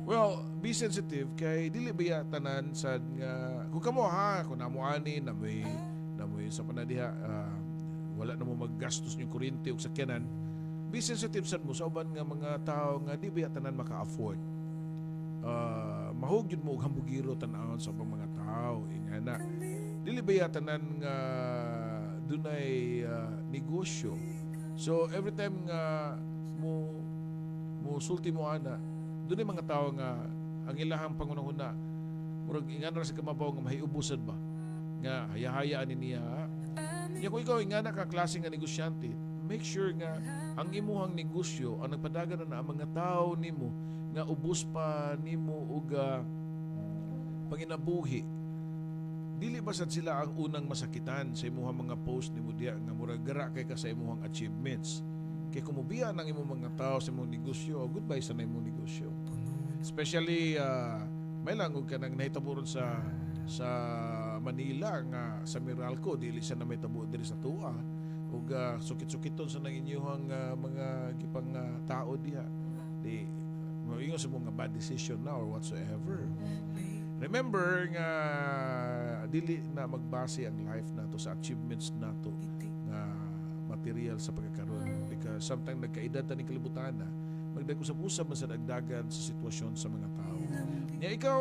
Well, be sensitive kay dili baya tanan sad nga kung kamo ha kung namo ani na may sa panadiha wala na mo maggastos yung kuryente o sakyanan, be sensitive sad mo sa uban nga mga tao nga di ba tanan maka-afford. Mahug yun mo og hambugiro tan-awon sa mga tao ingana. dili ba tanan nga dunay negosyo. So every time nga mo sulti mo ana, dunay mga tao nga ang ilahang pangunahuna murag ingana ra sa kamabaw nga mahiubusan ba nga hayahayaan niya. Nya kung ikaw ingana ka klase nga negosyante, make sure nga ang imuhang negosyo ang nagpadagan na ang mga tao nimo nga ubos pa nimo og panginabuhi. Dili ba sad sila ang unang masakitan sa imuhang mga post nimo diya nga murag gara kay ka sa imuhang achievements. Kay kumubiya ng imong mga tao sa imong negosyo, goodbye sa imong negosyo. Especially may lang og kanang nahitabo ron sa Manila nga sa Meralco, dili siya na may tabo diri sa Tua. Ug sukit-sukiton sa nang inyong mga gipang tao diha. Di moingon sa mga bad decision na or whatsoever. Remember nga dili na magbase ang life nato sa achievements nato nga material sa pagkakaroon, because sometimes nagkaedad ta ni kalibutan na magdagusap-usap man sa dagdagan sa sitwasyon sa mga tao. Nya ikaw,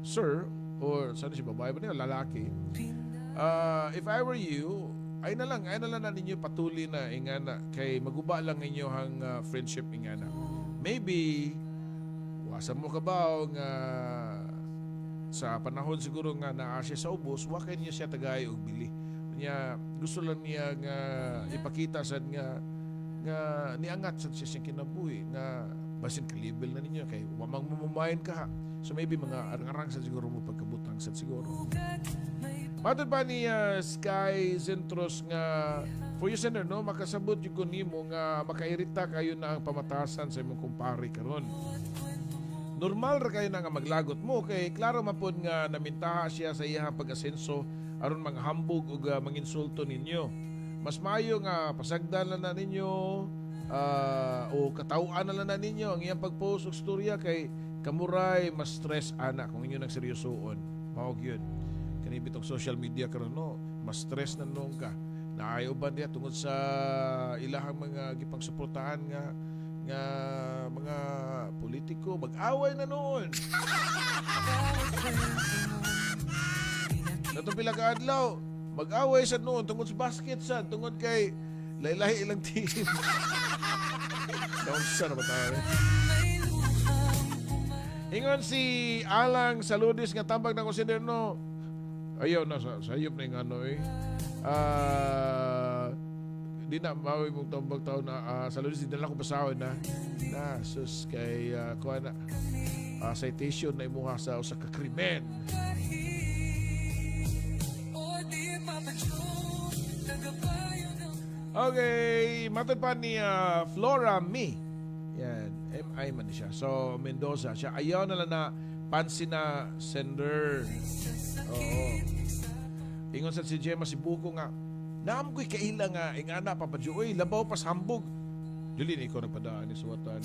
sir, or sana si babae ba niya, lalaki, if I were you, ay na lang na ninyo patuloy na ingana kay maguba lang ninyo hang friendship ingana. Maybe wasa mo kabaw nga sa panahon siguro nga naa siya sa ubos, wa kay niya siya tagay og bili. Niya gusto lang niya nga ipakita sad nga niangat sad siya siyang kinabuhi nga basin kalibel na ninyo kay wa mang mumumayin ka. So maybe mga arang-arang sad siguro mo pagkabutang sad siguro. Matod pa ni Sky Zentros nga for you sender no makasabot yung kunimo nga makairita kayo na ang pamatasan sa imong kumpare karon. Normal ra kayo na nga maglagot mo kay klaro man pod nga namintaha siya sa iyang pag-asenso aron manghambog ug manginsulto ninyo. Mas maayo nga pasagdan na ninyo o kataw-an na ninyo ang iyang pag-post og storya kay kamuray mas stress ana kung inyo nagseryosoon. Mao gyud. Kani bitong social media karon no, mas stress na nung ka. Naayo ba diya tungod sa ilahang mga gipang suportahan nga mga politiko mag-away na noon. Natong pila ka adlaw, mag-away sa noon tungod sa basket sad, tungod kay lahi-lahi ilang team. Naunsa na ba tayo? Ingon si Alang Saludis nga tambag ng consider no. Ayaw na sayop na yung ano eh. Di na mawi mong tambag tao na Saludis, di na lang ko pasawin na sus kay kuha na citation na imuha sa usa ka krimen. Okay, matod pa ni Flora Mi. Yan, MI man siya. So, Mendoza. Siya ayaw na lang na pansin na sender. Oo. Ingon sa si Gemma si Buko nga, naam ko'y kaila nga, ingana papadyo, uy, labaw pas hambog. Julin, ikaw nagpadaan ni Suwatan.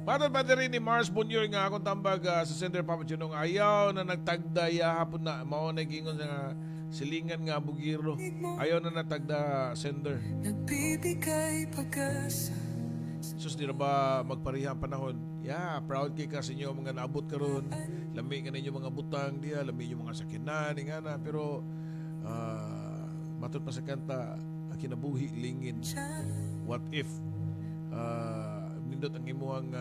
Matod pa rin ni Mars Bunyor nga akong tambag sa sender papadyo nung ayaw na nagtagdaya hapon na maunay gingon nga silingan nga bugiro. Ayaw na natagda sender. Nagbibigay pag-asa. Sus, di na ba magpariha ang panahon? Yeah, proud kay ka sa inyo mga naabot karon. Lami ka ninyo mga butang diya, lami yung mga sakinan, ingana. Pero, matod pa sa kanta, kinabuhi lingin. What if, nindot ang imuhang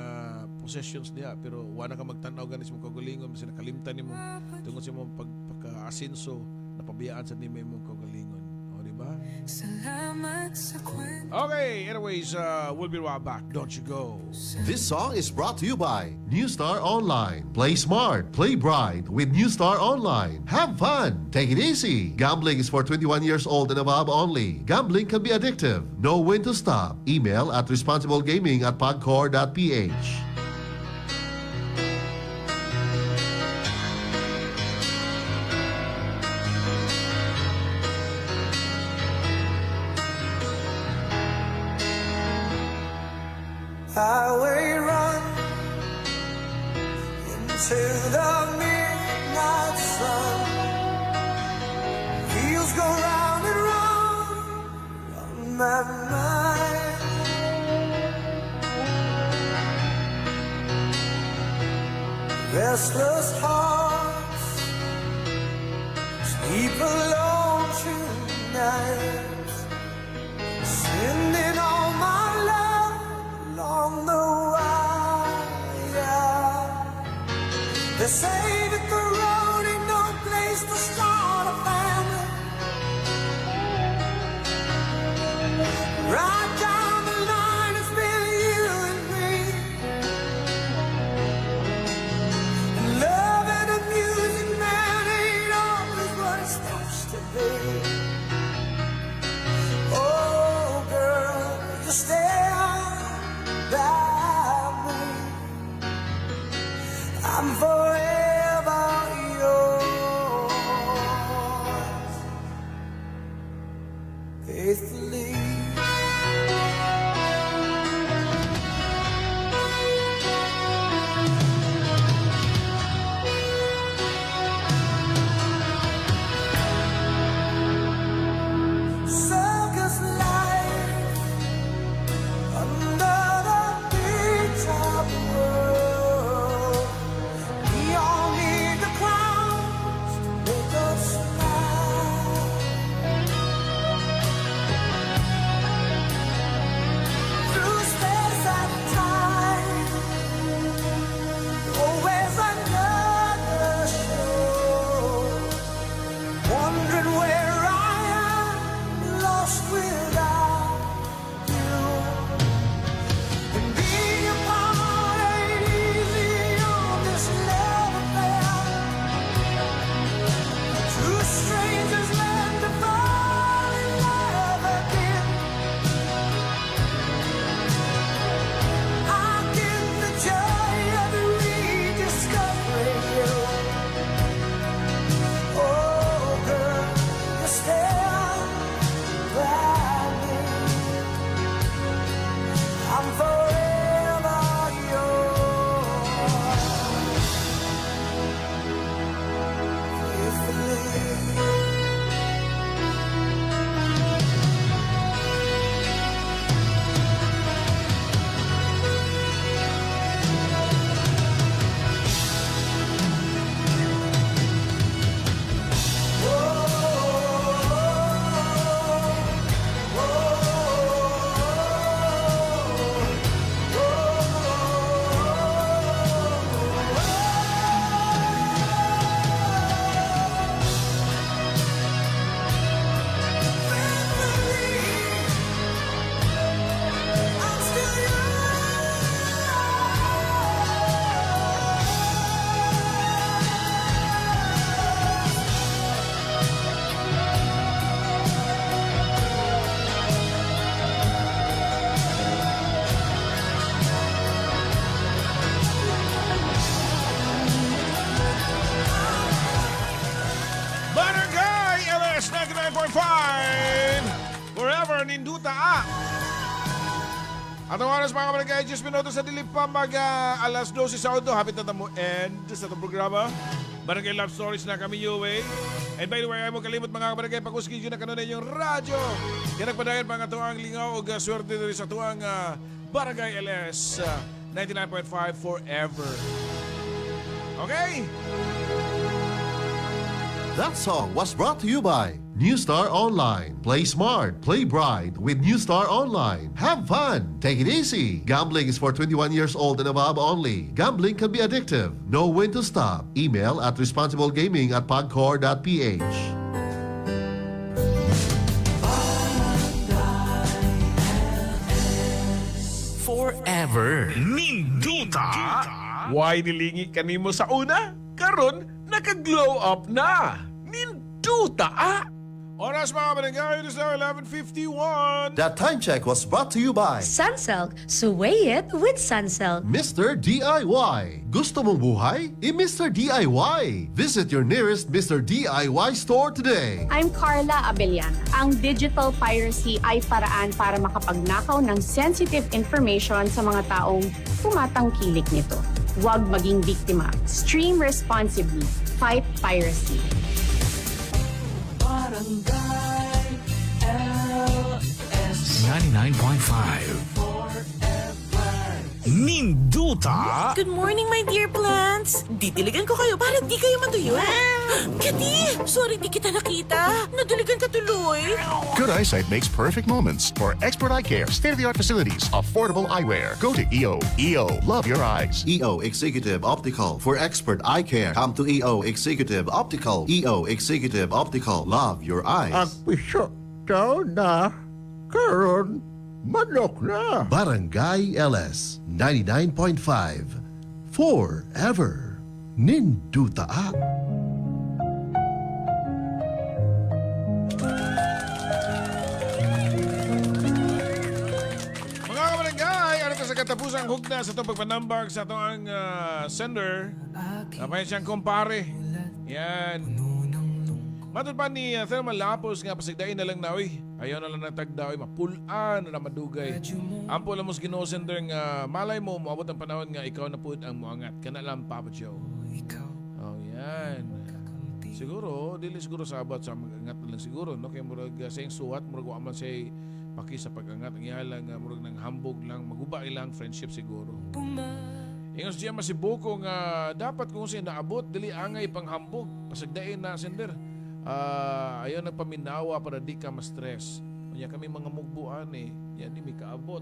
possessions diya, pero wala ka magtanaw ganis mong kagalingon, kasi nakalimtan mo tungkol sa imong pagka-asenso, napabiyaan sa nimo imong kagalingon. O, diba? Salamat sa kwento. Okay, anyways, we'll be right back. Don't you go. This song is brought to you by New Star Online. Play smart, play bright with New Star Online. Have fun, take it easy. Gambling is for 21 years old and above only. Gambling can be addictive. Know when to stop. Email at responsiblegaming@pagcor.ph. Highway run into the midnight sun. Wheels go round and round on my mind. restless hearts sleep alone tonight, sending all my love along the wire. They say that the road ain't no place to start a family. Right down the line, it's been you and me. And love and the music, man, ain't always what it's supposed to be. Oh, girl, you stand by me. I'm forever yours, faithfully. Circus life under the big top world. We all need the clowns to make us smile. Through space and time, always another show. Wondering where I am, lost without you. And being apart ain't easy on this love affair. Two strangers learn to fall in love again. I get the joy of rediscovering you. Oh, girl, you stand by me. I'm forever yours, faithfully. Barangay LS 99.5 Forever Ninduta At ang oras mga kabarangay 10 minutos sa dilip pa alas 12 sa auto. Hapit na tamo end sa itong programa Barangay Love Stories na kami Yue. And by the way, ay mo kalimot mga kabarangay pag-uskidyo na kanunan yung radyo. Yan nagpadayan mga tuang lingaw o swerte rin sa tuang Barangay LS 99.5 Forever. Okay? That song was brought to you by New Star Online. Play smart, play bright with New Star Online. Have fun, take it easy. Gambling is for 21 years old and above only. Gambling can be addictive. Know when to stop. Email at responsiblegaming@pagcor.ph. Forever Ninduta. Why nilingi kanimo sa una? Karon naka-glow up na. Ninduta Oras mga barangay, it is now 11:51. That time check was brought to you by Sunsilk. Sway it with Sunsilk. Mr. DIY. Gusto mong buhay? I-Mr. DIY. Visit your nearest Mr. DIY store today. I'm Carla Abellana. Ang digital piracy ay paraan para makapagnakaw ng sensitive information sa mga taong tumatangkilik nito. Huwag maging biktima. Stream responsibly. Fight piracy. Barangay LS 99.5 Forever Ninduta! Good morning, my dear plants. Didiligan ko kayo para di kayo matuyo. Kati, sorry di kita nakita. Nadiligan ka tuloy. Good eyesight makes perfect moments. For expert eye care, state-of-the-art facilities, affordable eyewear. Go to EO. EO, love your eyes. EO Executive Optical. For expert eye care, come to EO Executive Optical. EO Executive Optical. Love your eyes. Piso daw na karon manok na. Barangay LS 99.5. Forever. Ninduta. Mga kabarangay, ano to sa katapusang hugna sa itong pagpanambag sa itong ang sender. Kapag siyang kumpare. Yan. Matod pa ni Thelma Lapos nga pasigdain na lang na, uy. Ayaw na lang natagda, uy. Mapulaan na madugay. Ampo lang mo sa ginosender nga malay mo, maabot ang panahon nga ikaw na po ang muangat. Kana lang, Papa Joe. Oh, yan. Siguro, dili siguro sa abot sa mag-angat na lang siguro, no? Kaya murag sa yung suwat, murag waman siya paki sa pag-angat. Ang ihalang, murag ng hambog lang, maguba ilang friendship siguro. Ingos diya masibuko nga dapat kung siya naabot, dili angay pang hambog. Pasagdain na sender. Ayaw nagpaminawa para di ka ma-stress. Kanya kami mga mugbuan eh. Yan di may kaabot.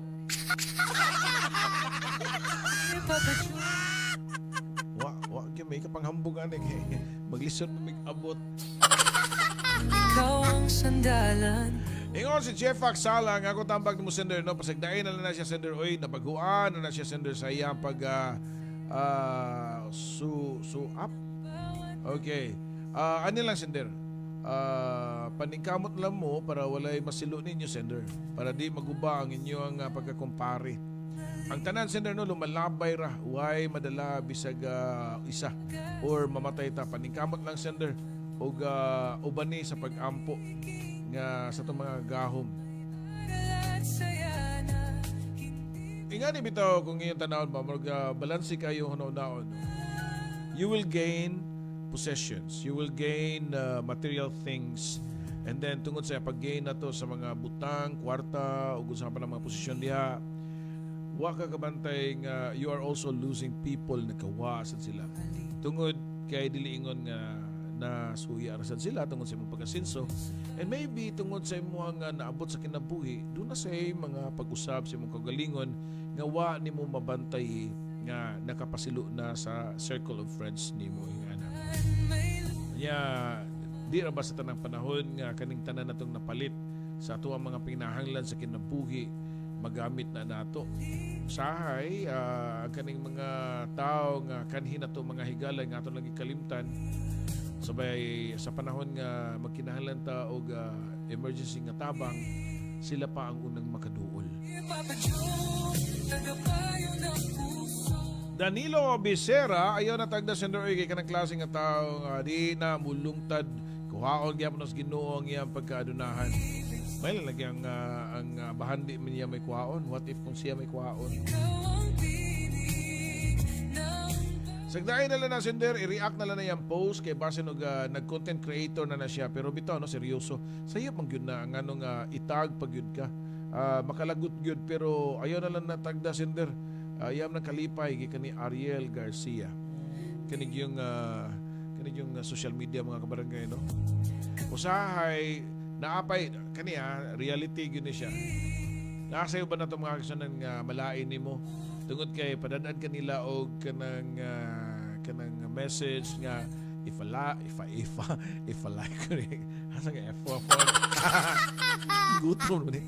Wa kaya may kapanghambugan eh. Maglison mo may kaabot. Ikaw ang sandalan. Ingon si Jeff Aksala nga ako tambag ni mo sender no pasagdain na lang na siya sender oy nabaguan na siya sender sa iyang pag up. Okay. Ano lang sender? Paningkamot lang mo para walay masilo ninyo sender para di maguba ang inyong pagkakumpare. Ang tanan sender no lumalabay ra way madala bisag isa or mamatay ta paningkamot lang sender og ubani sa pag-ampo nga sa itong mga gahom. Ingani bitaw kung iyong tanawon ba balansi kayo hunaw-naon. You will gain possessions. You will gain material things. And then tungod sa pag-gain na to sa mga butang, kwarta, o gusto pa ng mga posisyon diha, wa ka kabantay nga you are also losing people na kawasan sila. Tungod kay diliingon nga na suya rasad sila tungod sa imong pag-asenso. And maybe tungod sa imong naabot sa kinabuhi, doon na sa mga pag-usab sa imong kagalingon nga wa nimo mabantay nga nakapasilo na sa circle of friends nimo ana. Di ra ba sa tanang panahon nga kaning tanan natong napalit sa ato ang mga pinahanglan sa kinabuhi magamit na nato. Sahay kaning mga tao nga kanhin nato mga higala nga ato lang ikalimtan sabay sa panahon nga magkinahanglan ta og emergency nga tabang sila pa ang unang makaduol. Danilo Becerra ayaw na tagda sender oy kay kanang klase nga tao di na mulungtad kuhaon gyapon sa Ginoo ang iyang pagkaadunahan. May lalagyan ang bahandi man niya may kuhaon. What if kung siya may kuhaon? Sagdain na lang na sender, i-react na lang na yung post kay base nag-content creator na siya pero bitaw no seryoso. Sayop man gyud na ang anong itag pag gyud ka. Makalagot gyud pero ayaw na lang na tagda sender. Ayam nang kalipay kani Ariel Garcia. Kanig yung social media mga kabarangay no. Usahay naapay kani reality gyud ni siya. Nakasayo ba na itong mga kasanan nga malain nimo tungod kay padadaan kanila og kanang message nga if a like asa nga F4 gutom ni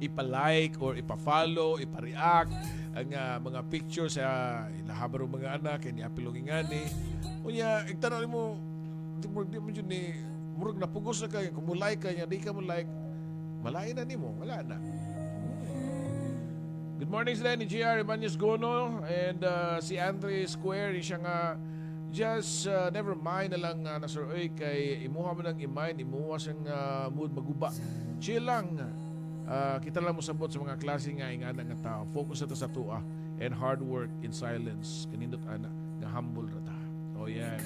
ipa-like or ipa-follow ipa-react ang mga pictures sa ilahabaro mga anak kay ni apilongingani unya igtanaw nimo di mo jud ni murag napugos na kay kung mo like kanya di ka mo like malain na nimo wala na. Good morning sila ni JR Ibanez Gono and si Andre Square siya nga just never mind na lang na sir oy kay imuha mo nang i-mind imuha siyang mood maguba chill lang kita lang mo sabot sa mga klase nga ingana nga tao focus na to sa tua and hard work in silence kanindot ana nga humble ra ta oh yan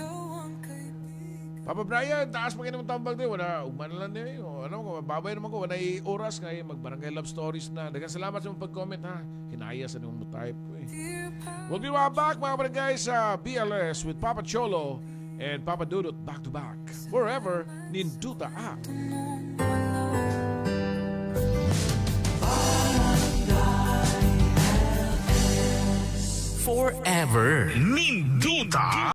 Papa Brian, taas pa kayo naman tambal din. Wala, ugman na lang din. Ano ko, babay naman ko. Wala oras kayo. Magbarangay love stories na. Dagan salamat sa mga pag-comment ha. Hinaya sa nung type ko eh. We'll be right back mga barangay sa BLS with Papa Cholo and Papa Dudut back to back. Forever, Ninduta Act. Forever Ninduta.